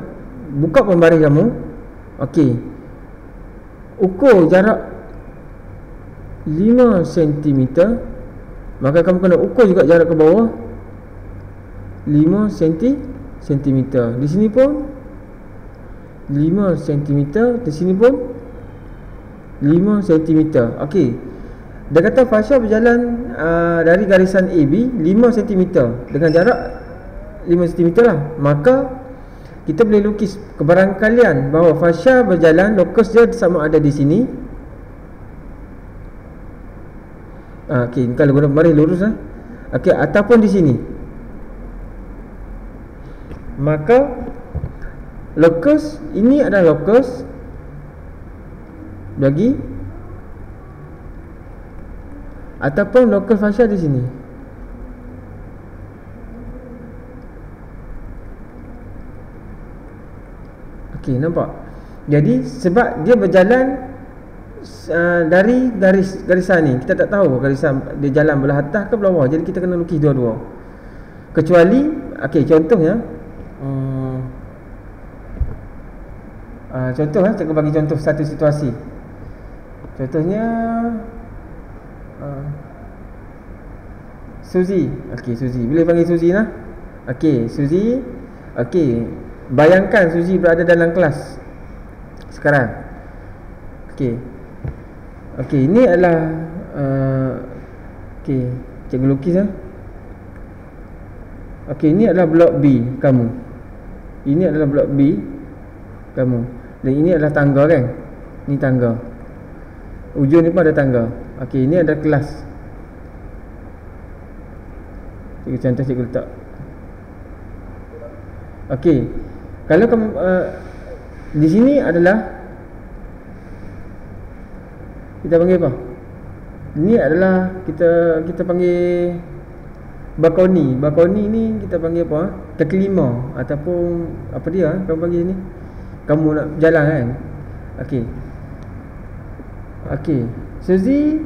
S1: buka pembaris kamu. Okey, ukur jarak 5 cm. Maka kamu kena ukur juga jarak ke bawah 5 cm. Di sini pun 5 cm, di sini pun 5 cm. Okey, dia kata fasya berjalan dari garisan AB 5 cm dengan jarak 5 cm lah. Maka kita boleh lukis kebarangkalian bahawa fasya berjalan lokus dia sama ada di sini. Okey, kalau guna pembaris lurus lah. Okey, ataupun di sini. Maka lokus ini adalah lokus bagi ataupun lokus fasya di sini. Okey, nampak? Jadi sebab dia berjalan dari garisan ni, kita tak tahu garisan dia jalan belah atas ke belah bawah. Jadi kita kena lukis dua-dua. Kecuali okey, contohnya cikgu bagi contoh satu situasi. Contohnya Suzy. Okey, Suzy. Boleh panggil Suzy lah. Okey, Suzy. Okey, bayangkan Suzy berada dalam kelas sekarang. Okey. Okey, ini adalah okey, cikgu lukis lah. Okey, ini adalah blok B kamu. Ini adalah blok B kamu. Dan ini adalah tangga kan? Ini tangga. Ujung ni pun ada tangga. Okey, ini ada kelas. Cikgu contoh, cikgu letak. Okey, kalau kamu di sini adalah kita panggil apa? Ini adalah kita panggil balkoni. Balkoni ni kita panggil apa? Kaki lima ataupun apa dia kamu panggil ni? Kamu nak jalan kan? Okey. Okey, Suzy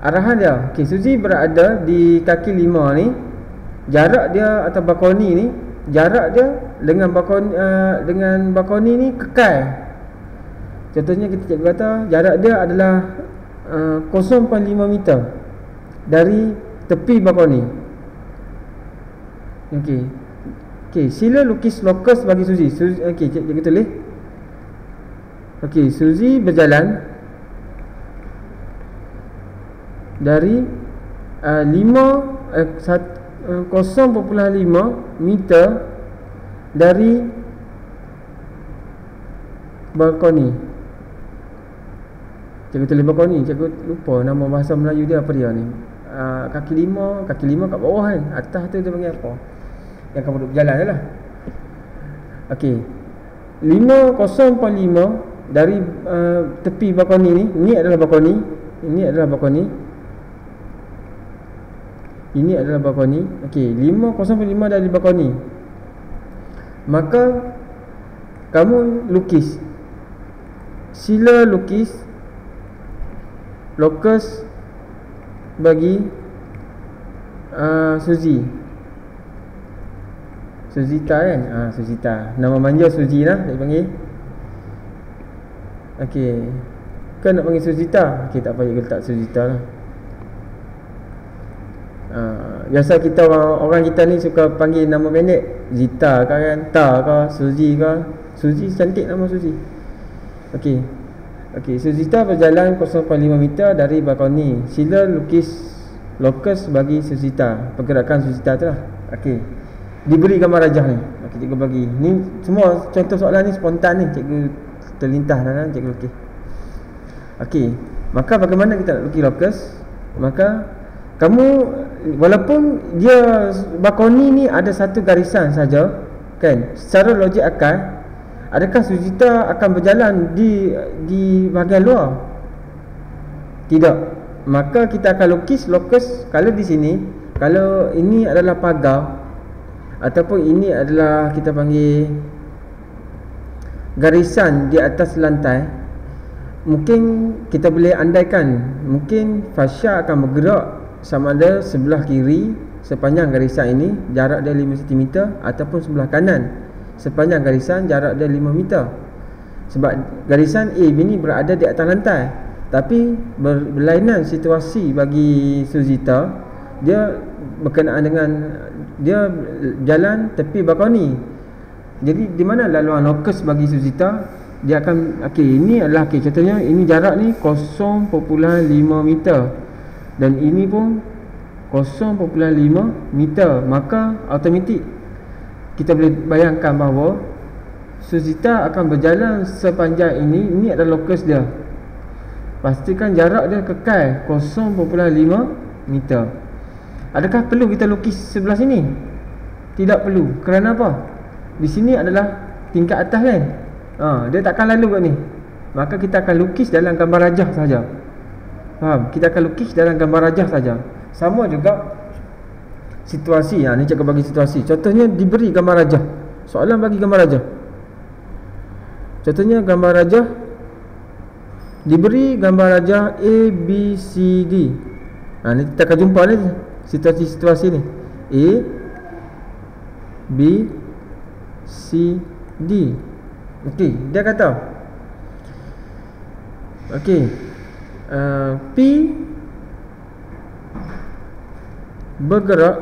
S1: arahan dia. Okey, Suzy berada di kaki lima ni. Jarak dia atau balkoni ni, jarak dia dengan balkoni ni kekal. Contohnya kita cikgu kata jarak dia adalah 0.5 meter dari tepi balkoni. Okey. Okey, sila lukis lokus bagi Suzy. Okey, cikgu tulis. Okey, Suzy berjalan dari 0.5 meter dari balkoni. Cikgu tulis balkoni, cikgu lupa nama bahasa Melayu dia apa dia ni. Kaki lima kat bawah kan. Atas tu dia panggil apa? Yang kamu duduk berjalan je lah. Okey, 0.5 dari tepi balkoni ni. Ini adalah balkoni. Ini adalah balkoni. Ini adalah balkoni. Okey, 0.5 dari balkoni. maka kamu lukis. Sila lukis lokus bagi Suzy. Suzita kan? Suzita. Nama manja Suzy lah dia panggil. Okey. Kan nak panggil Suzita? Okey, tak payah letak Suzita lah. Biasa kita orang kita ni suka panggil nama pendek. Zita kan? Ta ke? Suzy ke? Suzy cantik nama Suzy. Okey. Okey, Suzita berjalan 0.5 meter dari balkoni. Sila lukis lokus bagi Suzita. Pergerakan Suzita tu lah. Okey. Diberi gambar rajah ni. Okey, cikgu bagi. Ni semua contoh soalan ni spontan ni, cikgu terlintas dalam cikgu lukis. Okey. Maka bagaimana kita nak lukis lokus? Maka kamu walaupun dia balkoni ni ada satu garisan saja, kan? Secara logik akal, adakah Suzita akan berjalan di bahagian luar? Tidak. Maka kita akan lukis lokus. Kalau di sini, kalau ini adalah pagar ataupun ini adalah kita panggil garisan di atas lantai, mungkin kita boleh andaikan mungkin fascia akan bergerak sama ada sebelah kiri sepanjang garisan ini jarak dia 5 cm ataupun sebelah kanan sepanjang garisan jarak dia 5 meter. Sebab garisan A ini berada di atas lantai, tapi berlainan situasi bagi Suzita. Dia berkenaan dengan dia jalan tepi balkoni. Jadi di mana laluan lokus bagi Suzita? Dia akan ini adalah contohnya ini jarak ni 0.5 meter dan ini pun 0.5 meter. Maka automatik kita boleh bayangkan bahawa Suzita akan berjalan sepanjang ini. Ini adalah lokus dia. Pastikan jarak dia kekal 0.5 meter. Adakah perlu kita lukis sebelah sini? Tidak perlu. Kerana apa? Di sini adalah tingkat atas kan? Dia takkan lalu kat ni. Maka kita akan lukis dalam gambar rajah saja. Faham? Kita akan lukis dalam gambar rajah saja. Sama juga situasi. Ni cikgu bagi situasi. Contohnya diberi gambar rajah. Soalan bagi gambar rajah. Contohnya gambar rajah, diberi gambar rajah A, B, C, D. Ni kita akan jumpa ni situasi-situasi ni. A, B, C, D. Okey, dia kata okey, P bergerak.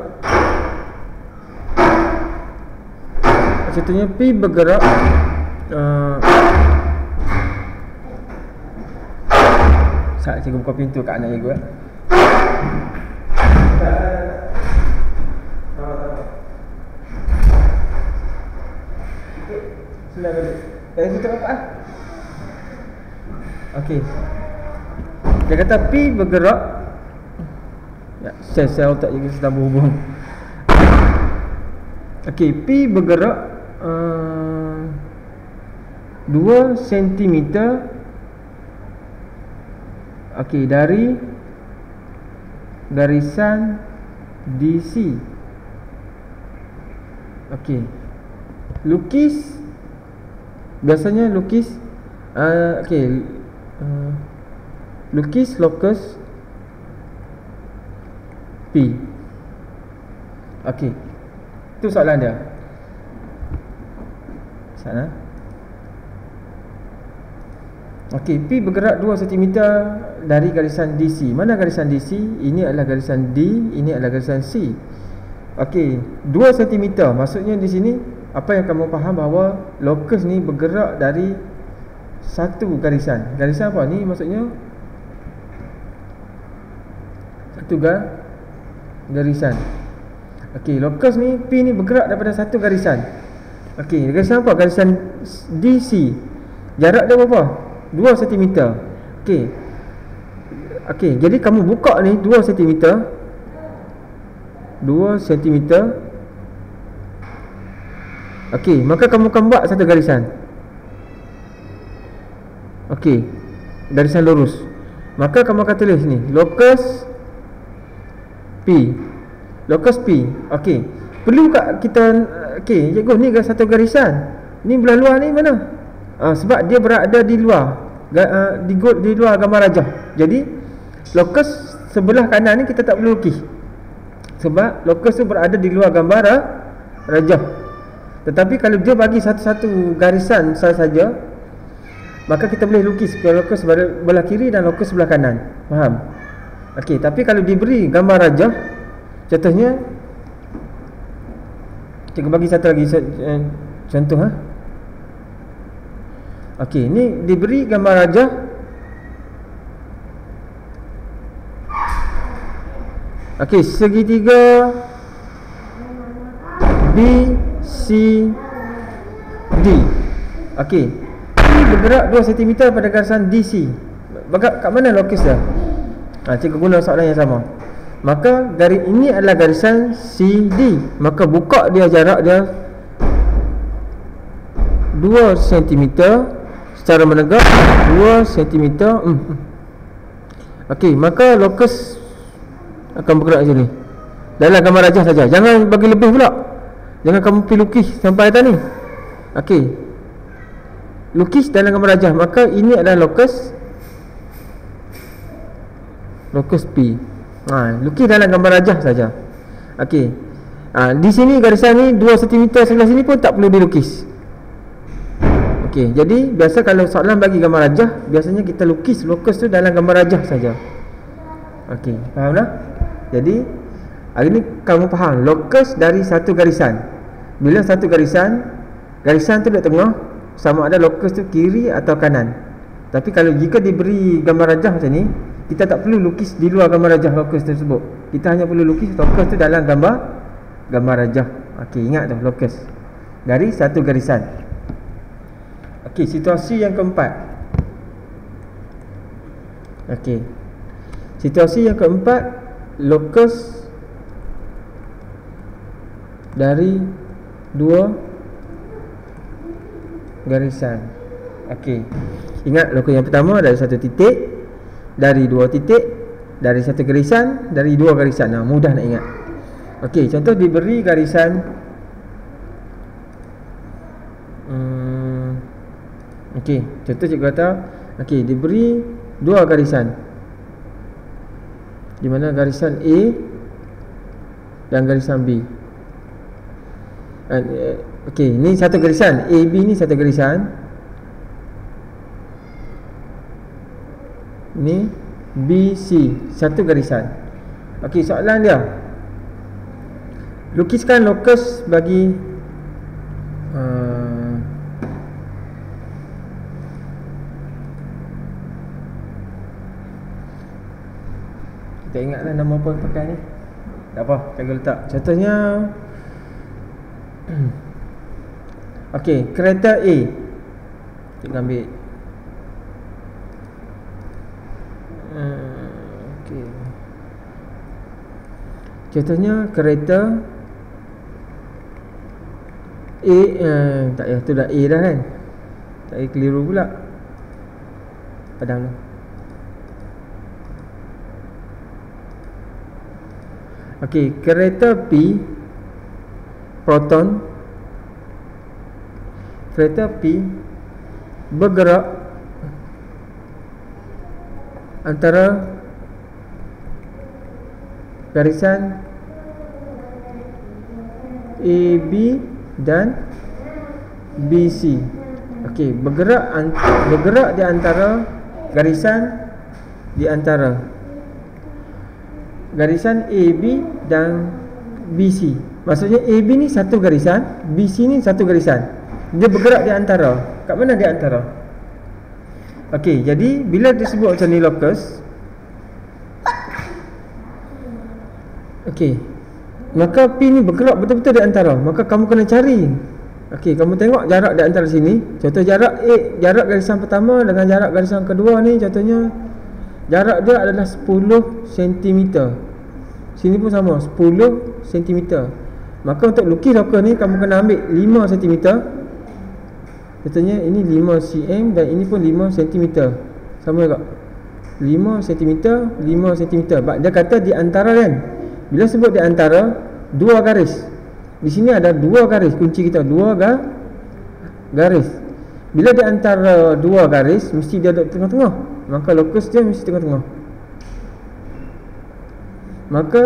S1: Contohnya P bergerak saat cikgu buka pintu kat anak cikgu. Sila balik. Situ apa? Okey. Dia kata P bergerak. Ya, sel otak cikgu sedang berhubung. Okey, P bergerak 2 cm dari garisan DC. Okey. Lukis. Biasanya lukis lukis lokus P. Okey. Itu soalan dia. Sana. Okey, P bergerak 2 cm dari garisan DC. Mana garisan DC? Ini adalah garisan D, ini adalah garisan C. Okey, 2 cm. Maksudnya di sini apa yang kamu faham bahawa lokus ni bergerak dari satu garisan. Garisan apa ni? Maksudnya satu garisan. Okey, lokus ni P ni bergerak daripada satu garisan. Okey, garisan apa? Garisan DC. Jarak dia berapa? 2 cm. Okey. Okey, jadi kamu buka ni 2 cm. 2 cm. Okey, maka kamu akan buat satu garisan. Okey, garisan lurus. Maka kamu akan tulis ni lokus P. Lokus P. Okey. Perlu tak kita okey, cikgu ni satu garisan. Ni belah luar ni mana? Sebab dia berada di luar, di luar gambar rajah. Jadi lokus sebelah kanan ni kita tak perlu lukis, sebab lokus tu berada di luar gambar rajah. Tetapi kalau dia bagi satu-satu garisan saja, maka kita boleh lukis lokus sebelah kiri dan lokus sebelah kanan. Faham? Okey, tapi kalau diberi gambar rajah, contohnya cikgu bagi satu lagi contoh. Okey, ni diberi gambar rajah. Okey, segitiga B C D. Okey, ini bergerak 2 cm pada garisan DC. Kat mana lokus dia? Cikgu guna soalan yang sama. Maka ini adalah garisan CD. Maka buka dia, jarak dia 2 cm secara menegak, 2 cm. Okey, maka lokus akan bergerak sini dalam gambar rajah saja. Jangan bagi lebih pula. Jangan kamu pergi lukis sampai atas ni. Okey, lukis dalam gambar rajah. Maka ini adalah lokus P. Lukis dalam gambar rajah saja. Okey, di sini garisan ni 2 cm sebelah sini pun tak perlu dilukis. Okey, jadi biasa kalau soalan bagi gambar rajah, biasanya kita lukis lokus tu dalam gambar rajah saja. Okey, faham dah? Jadi hari ni kamu faham lokus dari satu garisan. Bila satu garisan tu duduk tengah, sama ada lokus tu kiri atau kanan. Tapi kalau jika diberi gambar rajah macam ni, kita tak perlu lukis di luar gambar rajah lokus tersebut. Kita hanya perlu lukis lokus tu dalam gambar rajah. Okey, ingat tu lokus dari satu garisan. Okey, situasi yang keempat. Okey, situasi yang keempat, lokus dari 2 garisan. Okey, ingat lokus yang pertama dari satu titik, dari 2 titik, dari satu garisan, dari 2 garisan. Mudah nak ingat. Okey, contoh diberi garisan okey, contoh cikgu kata, okey, diberi 2 garisan, di mana garisan A dan garisan B. Okey, ni satu garisan, AB ni satu garisan, ni BC satu garisan. Okey, soalan dia, lukiskan lokus bagi kita ingatlah nama apa yang pakai ni. Tak apa, cikgu letak. Contohnya okey, kereta A. Cikgu ambil okey. Contohnya kereta A, tak payah tu dah A dah kan. Tak payah keliru pula. Padang tu. Okey, kereta P proton, kereta P bergerak antara garisan AB dan BC. Okey, bergerak di antara garisan AB dan BC. Maksudnya AB ni satu garisan, BC ni satu garisan. Dia bergerak di antara. Kat mana di antara? Okey, jadi bila disebut macam ni lokus, okey, maka P ni bergerak betul-betul di antara. Maka kamu kena cari. Okey, kamu tengok jarak di antara sini. Contoh jarak A, jarak garisan pertama dengan jarak garisan kedua ni, contohnya jarak dia adalah 10 cm. Sini pun sama, 10 cm. Maka untuk lukis lokus ni kamu kena ambil 5 cm. Contohnya ini 5 cm dan ini pun 5 cm. Sama juga, 5 cm, 5 cm. Dia kata di antara kan. Bila sebut di antara, 2 garis Di sini ada dua garis, kunci kita dua garis. Bila di antara dua garis mesti dia ada tengah-tengah. Maka lokus dia mesti tengah-tengah. Maka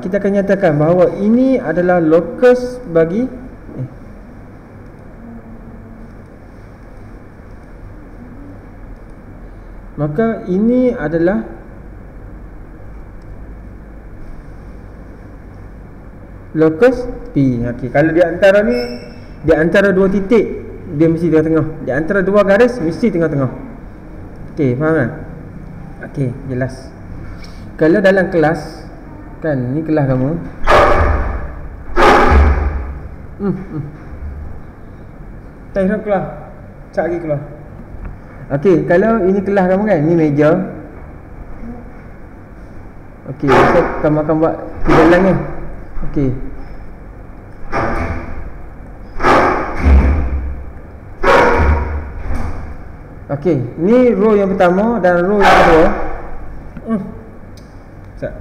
S1: kita akan nyatakan bahawa ini adalah lokus bagi maka ini adalah lokus P. Okey, kalau di antara ni, di antara dua titik dia mesti tengah-tengah. Di antara dua garis mesti tengah-tengah. Okey, faham tak? Okey, jelas. Kalau dalam kelas kan, ni kelas kamu. Tak harap kelas. Cak lagi kelas. Okey, kalau ini kelas kamu kan, ni meja. Okey, saya kamu akan buat di dalam ni. Okey. Okey, ni row yang pertama dan row yang kedua. Sekejap.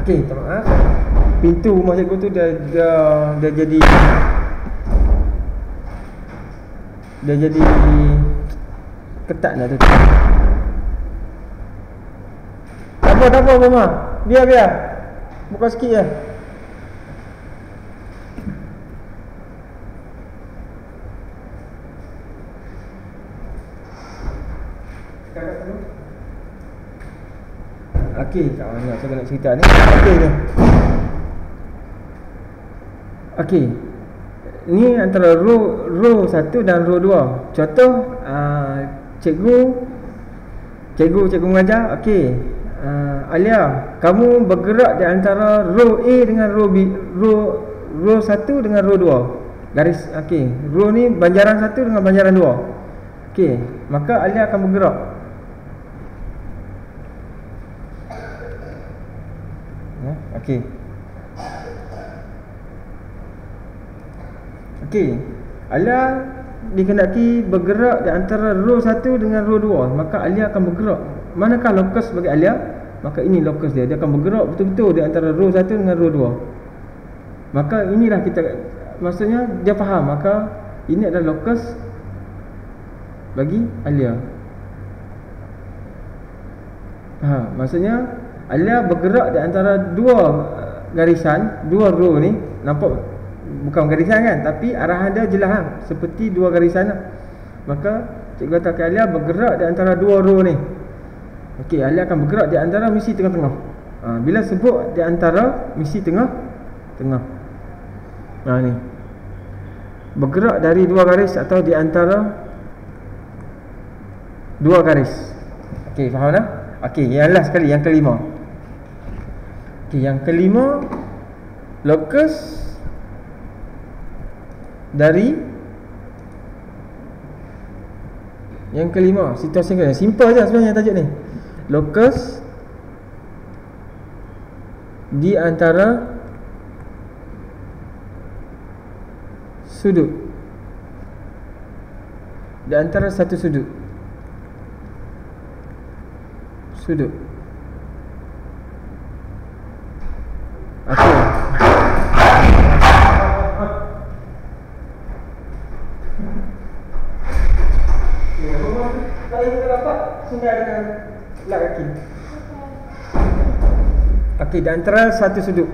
S1: Okey, tak maaf. Pintu rumah cikgu tu dah jadi ketat dah tu. Tak apa mama. Biar. Buka sikit je. Okey, kawan nak saya nak cerita ni. Okey. Ni antara row 1 dan row 2. Contoh cikgu mengajar. Okey. Alia, kamu bergerak di antara row A dengan row B, row 1 dengan row 2. Garis. Okey. Row ni banjaran 1 dengan banjaran 2. Okey, maka Alia akan bergerak. Okey. Okey. Alia dikehendaki bergerak di antara row 1 dengan row 2, maka Alia akan bergerak. Manakah lokus bagi Alia? Maka ini lokus dia. Dia akan bergerak betul-betul di antara row 1 dengan row 2. Maka inilah kita, maksudnya dia faham, maka ini adalah lokus bagi Alia. Maksudnya Alia bergerak di antara dua garisan, dua row ni. Nampak bukan garisan kan, tapi arahan dia jelas kan, seperti dua garisan lah. Maka cikgu kata Alia bergerak di antara dua row ni. Okey, Alia akan bergerak di antara, mesti tengah-tengah. Bila sebut di antara, mesti tengah. Ni bergerak dari dua garis atau di antara dua garis. Okey, faham tak? Okey, yang last sekali, yang kelima. Okey, yang kelima, lokus dari yang kelima, situasi yang kelima. Simple je sebenarnya tajuk ni. Lokus di antara sudut, di antara satu sudut. Okey. Kalau kita dapat sini ada lak kaki. Okey, di antara satu sudut.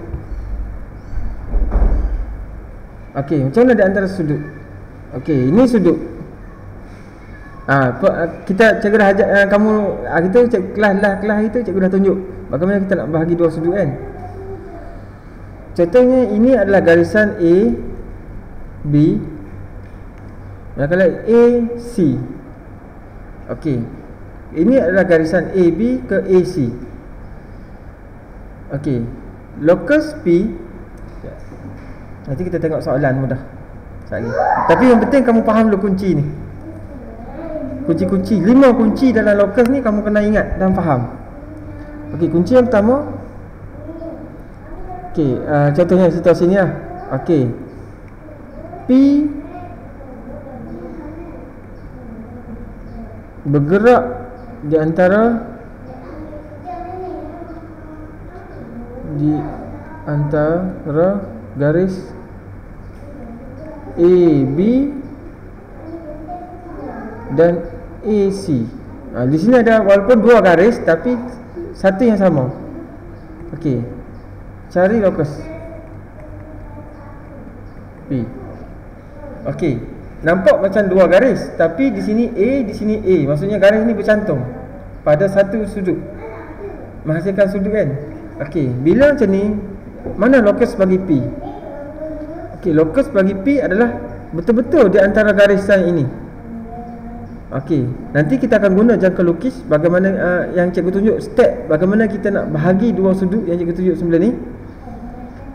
S1: Okey, macam mana di antara sudut? Okey, ini sudut. Kita cikgu dah ajak kamu, kita kelas itu cikgu dah tunjuk bagaimana kita nak bahagi dua sudut kan. Contohnya ini adalah garisan A B. Kalau A C. Okey. Ini adalah garisan A B ke A C. Okey. Lokus P. Nanti kita tengok soalan mudah. Tapi yang penting kamu faham dulu kunci ni. Kunci-kunci, 5 kunci dalam lokus ni kamu kena ingat dan faham. Okey, kunci yang pertama. Okey, contohnya situasi ni lah. Okey, P bergerak di antara garis AB dan AC. Di sini ada walaupun dua garis tapi satu yang sama. Okey, cari lokus P. Okey, nampak macam dua garis tapi di sini A, di sini A. Maksudnya garis ni bercantum pada satu sudut, menghasilkan sudut kan. Okey, bila macam ni, mana lokus bagi P? Okey, lokus bagi P adalah betul-betul di antara garisan ini. Okey, nanti kita akan guna jangka lukis bagaimana yang cikgu tunjuk step bagaimana kita nak bahagi dua sudut yang cikgu tunjuk sebelum ni.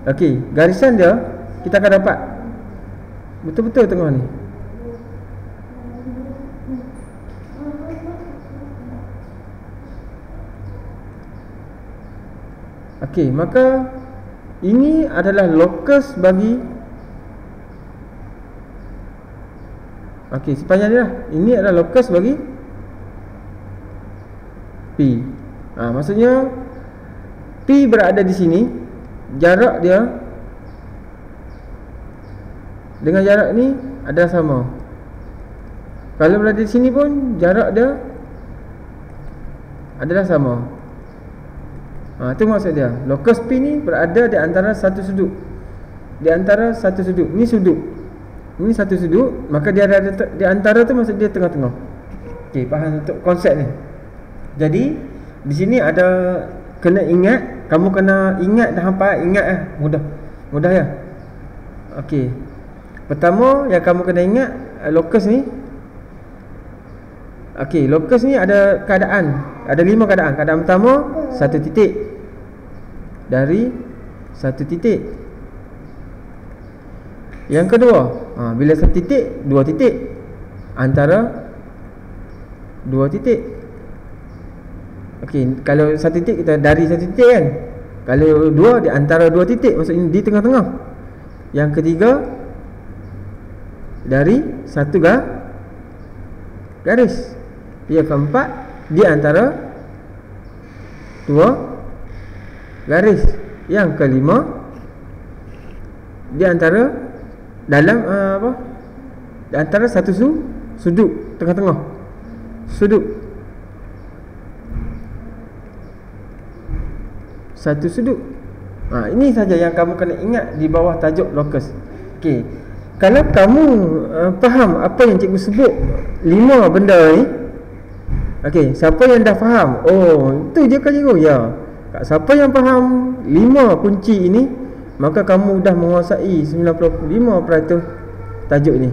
S1: Okey, garisan dia kita akan dapat betul-betul tengah ni. Okey, maka ini adalah lokus bagi sepanjang ni lah. Ini adalah lokus bagi P. Maksudnya P berada di sini, jarak dia dengan jarak ni adalah sama. Kalau berada di sini pun jarak dia adalah sama. Itu maksud dia. Lokus P ni berada di antara satu sudut. Di antara satu sudut. Ni sudut. Ini satu sudut, maka dia ada di antara tu, maksud dia tengah-tengah. Okey, faham untuk konsep ni. Jadi di sini ada kena ingat, kamu kena ingat dah hafal, ingat mudah ya. Okey. Pertama yang kamu kena ingat lokus ni. Okey, lokus ni ada keadaan, ada 5 keadaan. Keadaan pertama, satu titik dari satu titik. Yang kedua, bila satu titik, dua titik, antara dua titik. Okey, kalau satu titik kita dari satu titik kan. Kalau dua, di antara dua titik, maksudnya di tengah-tengah. Yang ketiga, dari satu garis. Yang keempat, di antara dua garis. Yang kelima, di antara dalam di antara satu sudut tengah-tengah. Sudut. Satu sudut. Ini saja yang kamu kena ingat di bawah tajuk lokus. Okey. Kalau kamu faham apa yang cikgu sebut 5 benda ni. Okey, siapa yang dah faham? Oh, itu je kan cikgu. Ya. Siapa yang faham 5 kunci ini, maka kamu dah menguasai 95% tajuk ni.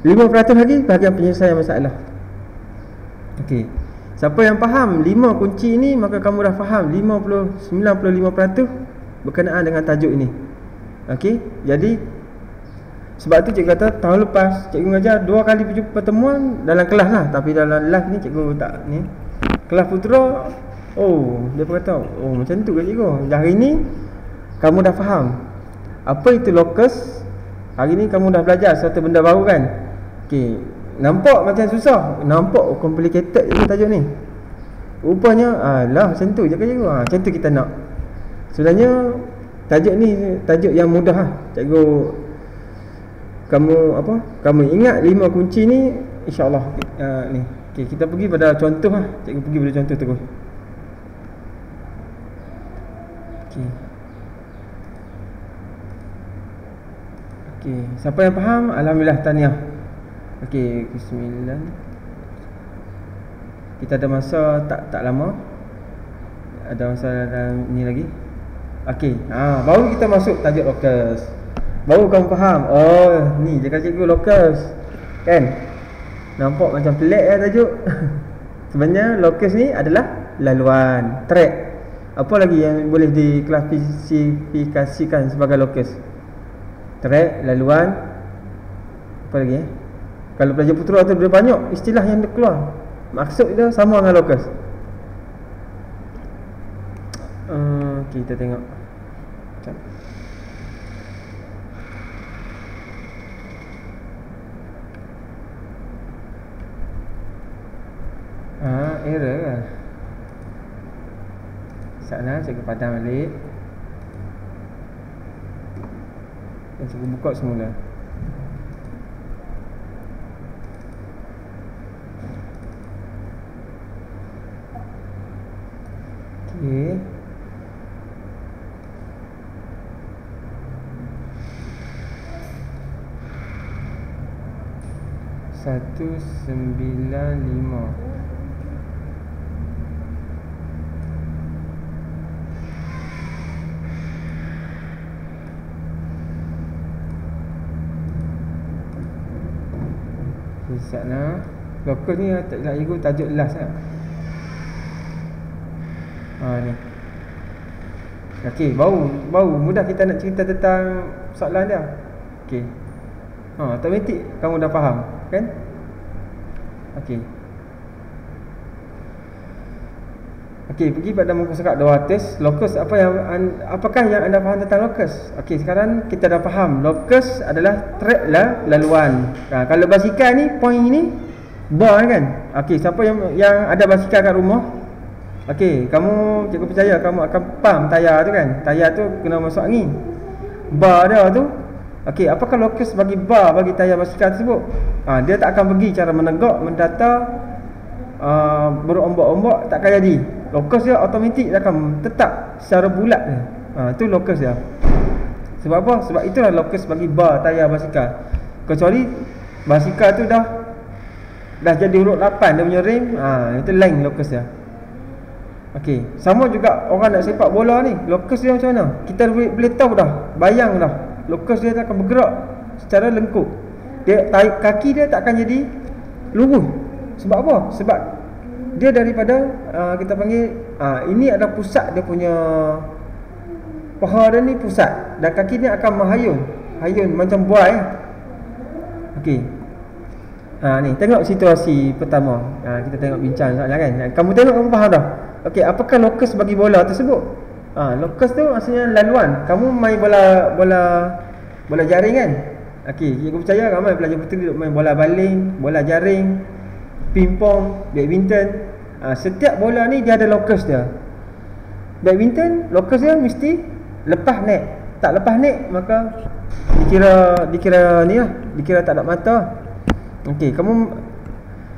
S1: 5% lagi bahagian penyelesaian masalah. Okey. Siapa yang faham 5 kunci ini, maka kamu dah faham 95% berkenaan dengan tajuk ini. Okey. Jadi sebab tu cikgu kata tahun lepas cikgu mengajar 2 kali pertemuan dalam kelas lah, tapi dalam live ni cikgu tak ni. Kelas putera, dia berkata, macam tu ke cikgu? Hari ni kamu dah faham apa itu lokus. Hari ni kamu dah belajar satu benda baru kan. Okey, nampak macam susah, nampak complicated je tajuk ni. Rupanya macam tu je kan cikgu. Macam tu kita nak. Sebenarnya tajuk ni tajuk yang mudah lah. Cikgu kamu ingat 5 kunci ni, insya-Allah ni. Okey, kita pergi pada contoh lah. Cikgu pergi pada contoh terus. Okey, siapa yang faham? Alhamdulillah, tahniah. Okey, bismillah. Kita ada masa tak lama. Ada masa dalam ni lagi. Okey, baru kita masuk tajuk lokus. Baru kamu faham. Ni je kan cikgu lokus. Kan? Nampak macam pelik tajuk. Sebenarnya lokus ni adalah laluan, track. Apa lagi yang boleh diklasifikasikan sebagai lokus? Track, laluan, apa lagi Kalau pelajar putera tu dia banyak istilah yang dia keluar. Maksud dia sama dengan lokus. Okey, kita tengok. Sekejap. Error lah. Sana saya padam balik. Dan saya buka semula. Okey. Satu 9 5. Sana local ni tak nak ikut tajuk last lah. Ni. Okey, baru mudah kita nak cerita tentang soalan dia. Okey. Automatik kamu dah faham, kan? Okey. Okey, pergi pada muka surat 200. Locus apakah yang anda faham tentang locus? Okey, sekarang kita dah faham. Locus adalah track lah, laluan. Kalau basikal ni, point ni bar kan? Okey, siapa yang ada basikal kat rumah? Okey, cikgu percaya kamu akan pump tayar tu kan? Tayar tu kena masuk angin. Bar dia tu. Okey, apakah locus bagi bar bagi tayar basikal tersebut? Dia tak akan pergi cara menegak, mendata, berombak-ombak, takkan jadi. Locus dia automatik dia akan tetap secara bulat dia. Tu locus dia. Sebab apa? Sebab itulah locus bagi bar tayar basikal. Kecuali basikal tu dah jadi huruf 8 dia punya rim, itu line locus dia. Okey, sama juga orang nak sepak bola ni, locus dia macam mana? Kita boleh tahu dah, bayang dah. Locus dia akan bergerak secara lengkup. Kaki dia tak akan jadi lurus. Sebab apa? Sebab dia daripada kita panggil ini ada pusat dia punya, paha dia ni pusat, dan kaki dia akan menghayun macam buai. Okey. Ni tengok situasi pertama. Kita tengok bincang soalan kan. Kamu tengok, kamu faham dah. Okey, apakah locus bagi bola tersebut? Locus tu maksudnya laluan. Kamu main bola jaring kan? Okey, cikgu percaya ramai pelajar puteri main bola baling, bola jaring, pingpong, badminton. Setiap bola ni dia ada locus dia. Badminton, locus dia mesti lepas net. Tak lepas net maka dikira ni lah, dikira tak ada mata. Okey,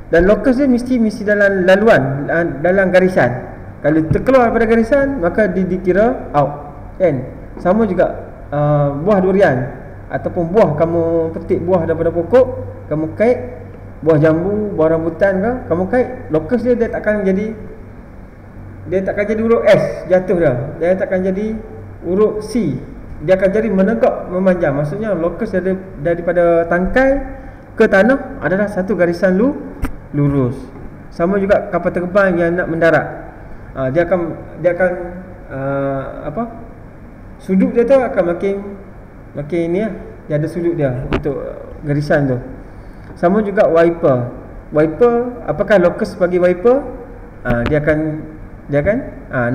S1: dan locus dia mesti dalam laluan, dalam garisan. Kalau terkeluar daripada garisan maka dikira out, kan? Sama juga buah durian ataupun buah, kamu petik buah daripada pokok, kamu kait buah jambu, buah rambutan ke, kamu kait, locus dia takkan jadi huruf S jatuh dia takkan jadi huruf C, dia akan jadi menegak, memanjang. Maksudnya locus daripada tangkai ke tanah adalah satu garisan lurus. Sama juga kapal terbang yang nak mendarat, dia akan sudut dia tu akan makin ni lah. Dia ada sudut dia untuk garisan tu. Sama juga wiper, apakah locus bagi wiper? Dia akan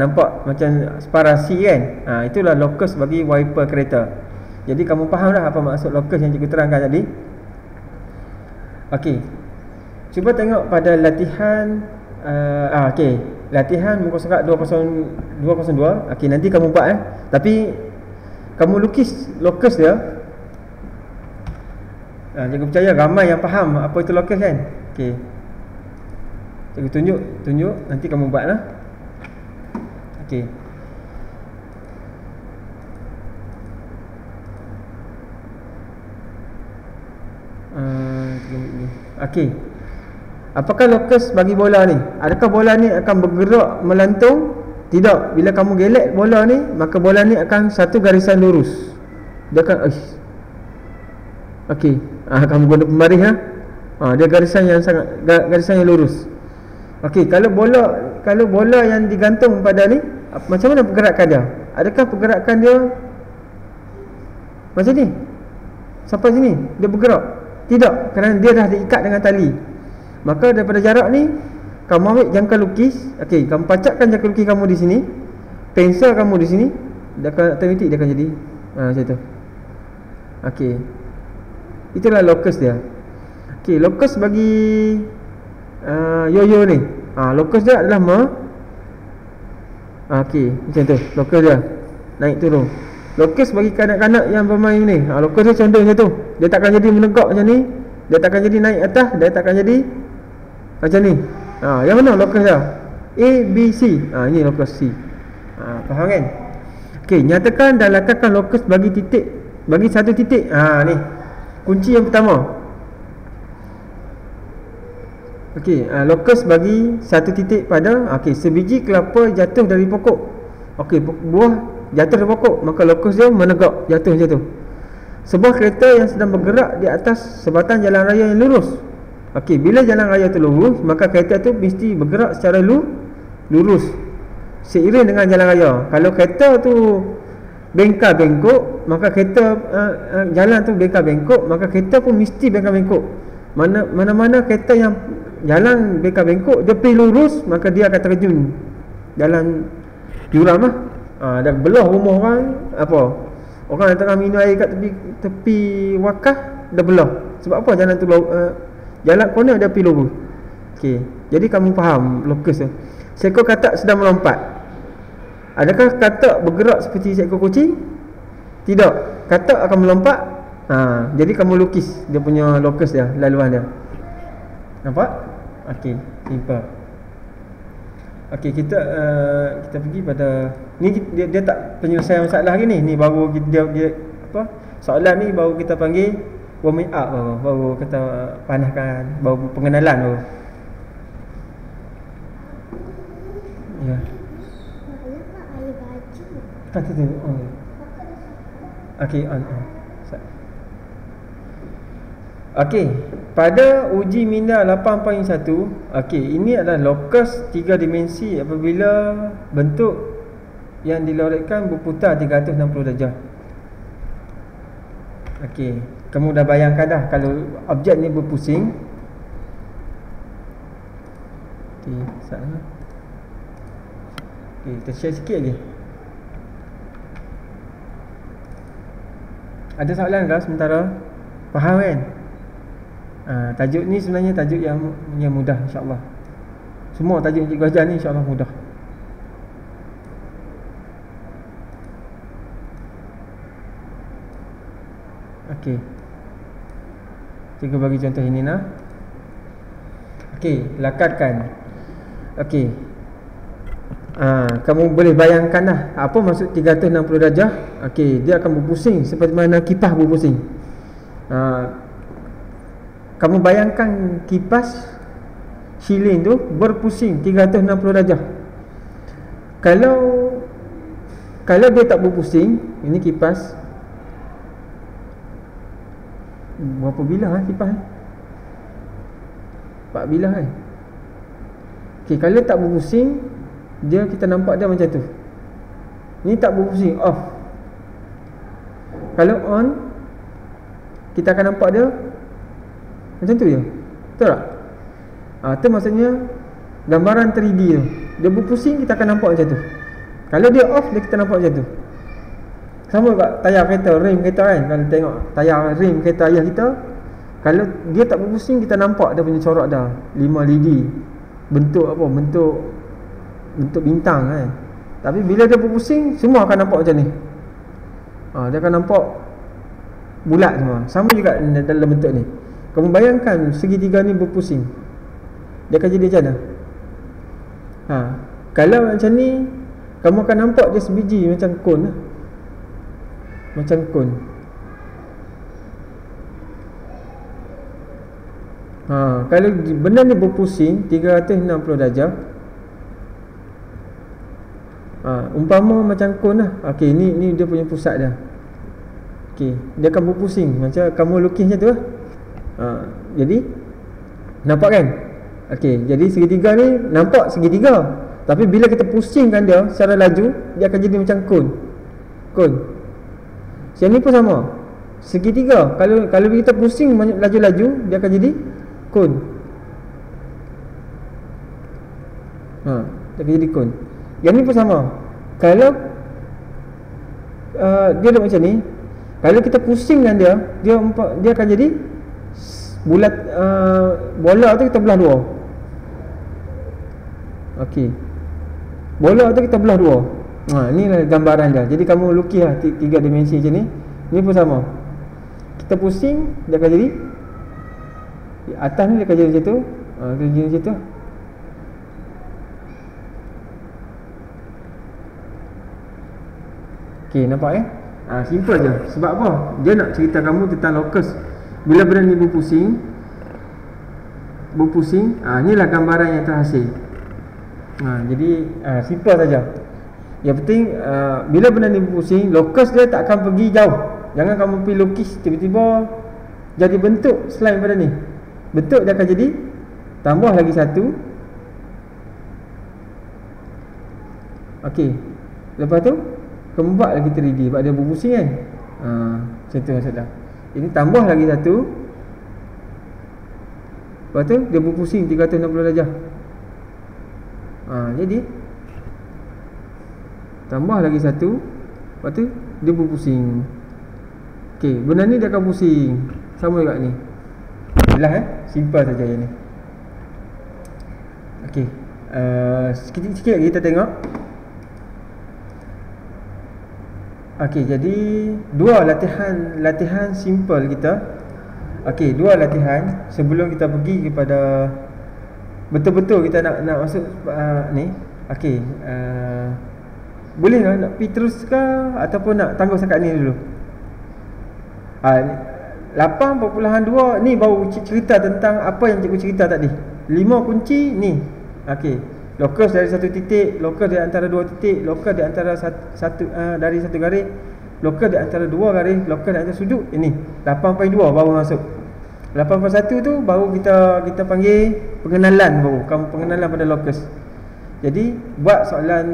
S1: nampak macam sparasi kan. Itulah locus bagi wiper kereta. Jadi kamu faham dah apa maksud locus yang cikgu terangkan tadi. Okey, cuba tengok pada latihan. Okey, latihan muka surat 202. Okey, nanti kamu buat tapi kamu lukis locus dia. Cikgu percaya ramai yang faham apa itu locus kan. Okey, cikgu tunjuk nanti kamu buat lah. Okey, okey, apakah locus bagi bola ni? Adakah bola ni akan bergerak melantung? Tidak. Bila kamu gelek bola ni, maka bola ni akan satu garisan lurus. Dia akan okey, kamu guna pembaris dia garisan yang lurus. Okey, kalau bola yang digantung pada ni, macam mana pergerakan dia? Adakah pergerakan dia macam ni? Sampai sini dia bergerak? Tidak, kerana dia dah diikat dengan tali. Maka daripada jarak ni kamu ambil jangka lukis. Okey, kamu pacakkan jangka lukis kamu di sini. pensel kamu di sini, dia akan automatik dia akan jadi macam tu. Okey. Itulah locus dia. Okey, locus bagi yo-yo ni. Locus dia adalah okey, macam tu. Locus dia naik turun. Locus bagi kanak-kanak yang bermain ni, locus dia contoh macam tu. Dia takkan jadi menegak macam ni, dia takkan jadi naik atas, dia takkan jadi macam ni. Yang mana locus dia? A, B, C. Ini locus C. Faham kan? Okey, nyatakan dan lakarkan locus bagi titik, bagi satu titik. Ni kunci yang pertama. Okey, locus bagi satu titik pada sebiji kelapa jatuh dari pokok. Okey, buah jatuh dari pokok, maka locus dia menegak, jatuh macam tu. Sebuah kereta yang sedang bergerak di atas sebatang jalan raya yang lurus. Okey, bila jalan raya tu lurus, maka kereta tu mesti bergerak secara lurus seiring dengan jalan raya. Kalau kereta tu bengkak-bengkok, maka kereta jalan tu bengkak-bengkok, maka kereta pun mesti bengkak-bengkok. Mana-mana kereta yang jalan bengkak-bengkok, dia pergi lurus, maka dia akan terjun jalan juram lah. Dah belah rumah orang, apa, orang yang tengah minum air kat tepi wakaf, dah belah. Sebab apa? Jalan tu jalan corner dia pergi lurus. Okey, jadi kamu faham locus tu. Seekor katak sedang melompat. Adakah katak bergerak seperti seekor kucing? Tidak. Katak akan melompat. Jadi kamu lukis dia punya locus dia, laluan dia. Nampak? Okey, simple. Okey, kita pergi pada ni, dia tak penyelesaian masalah lagi ni. Ni baru dia apa? Soalan ni baru kita panggil warming up, baru kita panaskan, baru pengenalan baru. Ya. Kata tu. Okey, on. Okey, pada uji minda 8.1, okey, ini adalah locus 3 dimensi apabila bentuk yang dilorotkan berputar 360 darjah. Okey, kamu dah bayangkan dah kalau objek ni berpusing. Okey, sana. Okey, kita share sikit lagi. Ada soalan ke sementara? Faham kan? Tajuk ni sebenarnya tajuk yang mudah, insya-Allah. Semua tajuk yang cikgu ajar ni insya-Allah mudah. Okey, cikgu bagi contoh ini nah. Okey, lakarkan. Okey, kamu boleh bayangkan dah apa maksud 360 darjah. Okey, dia akan berpusing seperti mana kipas berpusing. Kamu bayangkan kipas silin tu berpusing 360 darjah. Kalau dia tak berpusing, ini kipas berapa bilah kipas 4 bilah kan. Okey, kalau tak berpusing, kita nampak dia macam tu. Ni tak berpusing, off. Kalau on, kita akan nampak dia macam tu je. Betul tak? Tu maksudnya gambaran 3D tu. Dia berpusing, kita akan nampak macam tu. Kalau dia off, kita nampak macam tu. Sama kat tayar kereta, rim kereta kan. Kalau tengok tayar rim kereta ayah kita, kalau dia tak berpusing, kita nampak dia punya corak dah 5 lidi. Bentuk apa? Bentuk bintang kan. Tapi bila dia berpusing, semua akan nampak macam ni. Dia akan nampak bulat semua. Sama juga dalam bentuk ni. Kamu bayangkan segitiga ni berpusing, dia akan jadi macam mana? Kalau macam ni, kamu akan nampak dia sebiji macam kon lah. Macam kon. Kalau benda ni berpusing 360 darjah, umpama macam kon lah. Okey, ni dia punya pusat dia. Okey, dia akan berpusing macam kamu lukis macam tu lah. Jadi nampak kan? Okey, jadi segitiga ni nampak segitiga, tapi bila kita pusingkan dia secara laju, dia akan jadi macam kon. Yang ni pun sama. Segitiga, kalau kita pusing laju-laju, dia akan jadi kon. Dia akan jadi kon. Yang ni pun sama. Kalau dia ada macam ni, kalau kita pusingkan dia akan jadi bulat. Bola tu kita belah dua. Okey, bola tu kita belah dua. Inilah gambaran dia. Jadi kamu lukislah 3 dimensi macam ni. Ni pun sama. Kita pusing, dia akan jadi atas ni, dia akan jadi macam tu. Dia jadi macam tu. Okey, nampak simple je. Sebab apa? Dia nak cerita kamu tentang locus. Bila benda ni berpusing, inilah gambaran yang terhasil. Jadi simple saja. Yang penting bila benda ni berpusing, locus dia tak akan pergi jauh. Jangan kamu pergi lukis tiba-tiba jadi bentuk selain pada ni. Bentuk dia akan jadi tambah lagi satu. Okey, lepas tu kamu buat lagi 3D sebab dia berpusing kan. Macam tu maksudnya. Ini tambah lagi satu. Lepas tu dia berpusing 360 darjah. Jadi tambah lagi satu. Lepas tu dia berpusing. Okey, benda ni dia akan pusing. Sama juga ni. Jelas simple saja yang ni. Okey, sikit-sikit lagi kita tengok. Okey, jadi dua latihan simple kita. Okey, dua latihan sebelum kita pergi kepada betul-betul kita nak masuk ni. Okey, boleh nak pergi terus ke ataupun nak tangguh setakat ni dulu? 8.2 ni baru cerita tentang apa yang cikgu cerita tadi. 5 kunci ni. Okey, locus dari satu titik, locus di antara dua titik, locus di antara dari satu garis, locus di antara dua garis, locus di antara sudut. Ini 8.2 baru masuk. 8.1 tu baru kita panggil pengenalan, baru kamu pengenalan pada locus. Jadi buat soalan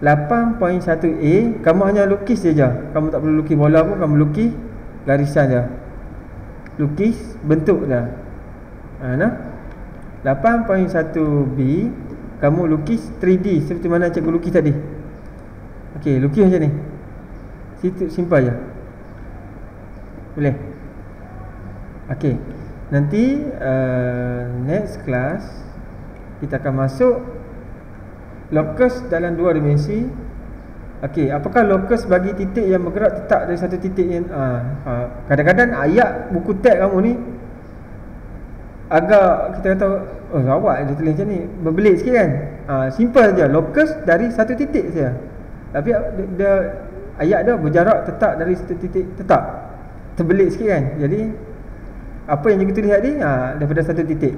S1: 8.1A, kamu hanya lukis saja. Kamu tak perlu lukis bola pun, kamu lukis garisan je. Lukis bentuk dah. 8.1B, kamu lukis 3D seperti mana cikgu lukis tadi. Okey, lukis macam ni. Situ simple je. Boleh. Okey. Nanti next class kita akan masuk locus dalam dua dimensi. Okey, apakah locus bagi titik yang bergerak tetap dari satu titik yang kadang-kadang ayat buku teks kamu ni agak kita kata awak dia tulis macam ni, berbelit sikit kan. Simple saja, locus dari satu titik saja. Tapi dia ayat dia berjarak tetap dari satu titik tetap. Terbelit sikit kan. Jadi apa yang cikgu tulis tadi daripada satu titik.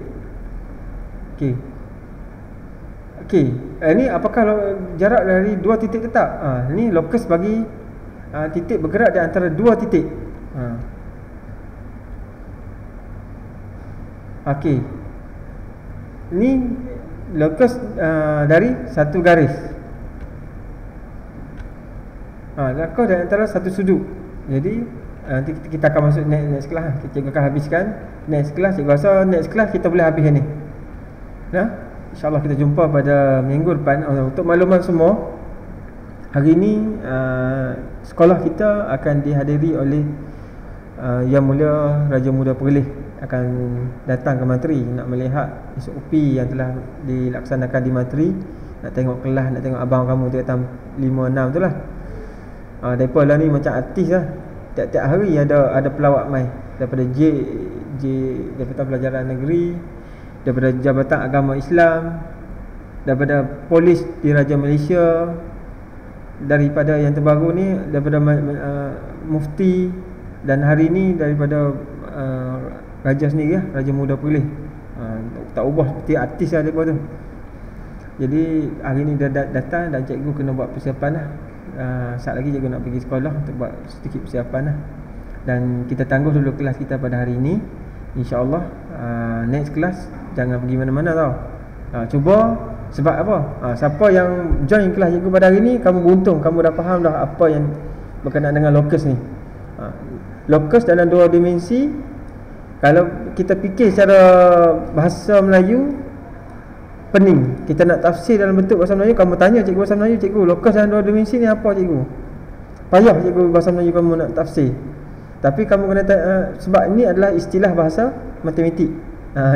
S1: Okey. Okey, ini apakah jarak dari dua titik tetap? Ini locus bagi titik bergerak di antara dua titik. Okey, ini locus dari satu garis. Locus di antara satu sudut. Jadi nanti kita akan masuk next class. Cikgu akan habiskan next class. Cikgu rasa next class kita boleh habis ni. InsyaAllah kita jumpa pada minggu depan. Untuk makluman semua, hari ini sekolah kita akan dihadiri oleh Yang Mulia Raja Muda Perlis. Akan datang ke Mantri nak melihat SOP yang telah dilaksanakan di Mantri. Nak tengok kelas, nak tengok abang kamu tu datang 5-6 tu lah. Mereka lah ni macam artis lah. Tiap-tiap hari ada pelawak mai daripada daripada pelajaran negeri, daripada Jabatan Agama Islam, daripada polis di Raja Malaysia, daripada yang terbaru ni daripada mufti, dan hari ni daripada raja sendiri lah, Raja Muda Perlis. Tak ubah seperti artis lah mereka tu. Jadi hari ni dia datang dan cikgu kena buat persiapan lah. Saat lagi cikgu nak pergi sekolah untuk buat sedikit persiapan lah. Dan kita tangguh dulu kelas kita pada hari ini. InsyaAllah next class jangan pergi mana-mana tau. Cuba, sebab apa? Siapa yang join kelas cikgu pada hari ni, kamu beruntung, kamu dah faham dah apa yang berkenaan dengan locus ni. Locus dalam dua dimensi, kalau kita fikir secara bahasa Melayu, pening. Kita nak tafsir dalam bentuk bahasa Melayu, kamu tanya cikgu bahasa Melayu, cikgu locus dalam dua dimensi ni apa cikgu? Payah cikgu bahasa Melayu kamu nak tafsir. Tapi kamu kena sebab ini adalah istilah bahasa matematik.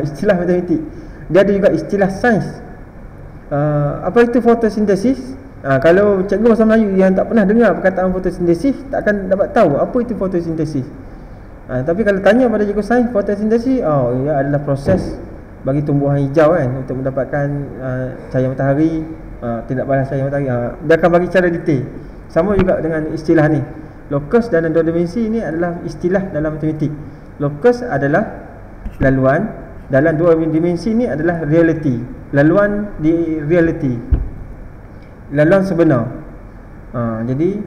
S1: Istilah matematik. Dia ada juga istilah sains. Apa itu fotosintesis? Kalau cikgu bahasa Melayu yang tak pernah dengar perkataan fotosintesis, tak akan dapat tahu apa itu fotosintesis. Tapi kalau tanya pada cikgu sains, fotosintesis, ia adalah proses bagi tumbuhan hijau kan, untuk mendapatkan cahaya matahari, tidak balas cahaya matahari. Dia akan bagi cara detail. Sama juga dengan istilah ni. Locus dalam dua dimensi ini adalah istilah dalam matematik. Locus adalah laluan, dalam dua dimensi ini adalah reality. Laluan di reality, laluan sebenar. Jadi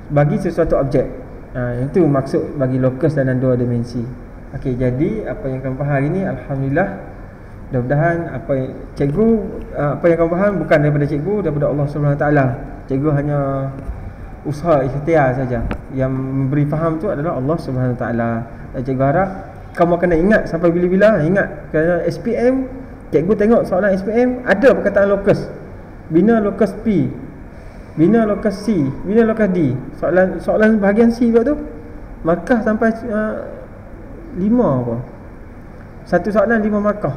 S1: bagi sesuatu objek, itu maksud bagi locus dalam dua dimensi. Okey, jadi apa yang kamu faham hari ni, alhamdulillah. Mudah-mudahan apa yang kamu faham bukan daripada cikgu, daripada Allah Subhanahu Wa Taala. Cikgu hanya usaha ikhtiar saja. Yang memberi faham tu adalah Allah Subhanahu Wa Taala. Dan cikgu harap kamu kena ingat sampai bila-bila. Ingat kerana SPM, cikgu tengok soalan SPM ada perkataan locus. Bina locus P, bina locus C, bina locus D. Soalan bahagian C pula tu markah sampai 5 apa. Satu soalan 5 markah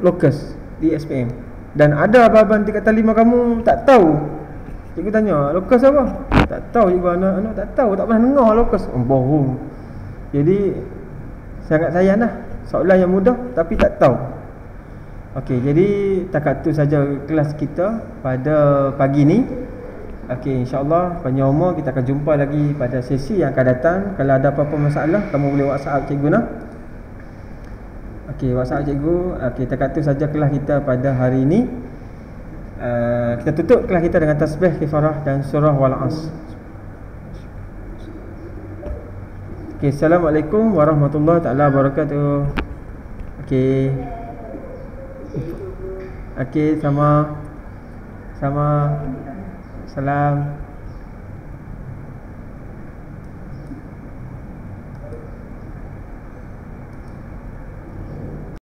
S1: locus di SPM. Dan ada bahagian tingkatan 5 kamu tak tahu. Cikgu tanya, locus apa? Tak tahu cikgu, anak tak tahu, tak pernah dengar locus. Bohong. Jadi sangat sayang lah, soalan yang mudah tapi tak tahu. Okey, jadi takat tu saja kelas kita pada pagi ni. Okey, insya-Allah panjang umur kita akan jumpa lagi pada sesi yang akan datang. Kalau ada apa-apa masalah, kamu boleh WhatsApp cikgu nak. Okey, WhatsApp cikgu. Okey, takat tu saja kelas kita pada hari ini. Kita tutup kelas kita dengan tasbih, kifarah dan surah wal as. Okey, assalamualaikum warahmatullahi taala wabarakatuh. Okey. Okey, sama. Salam.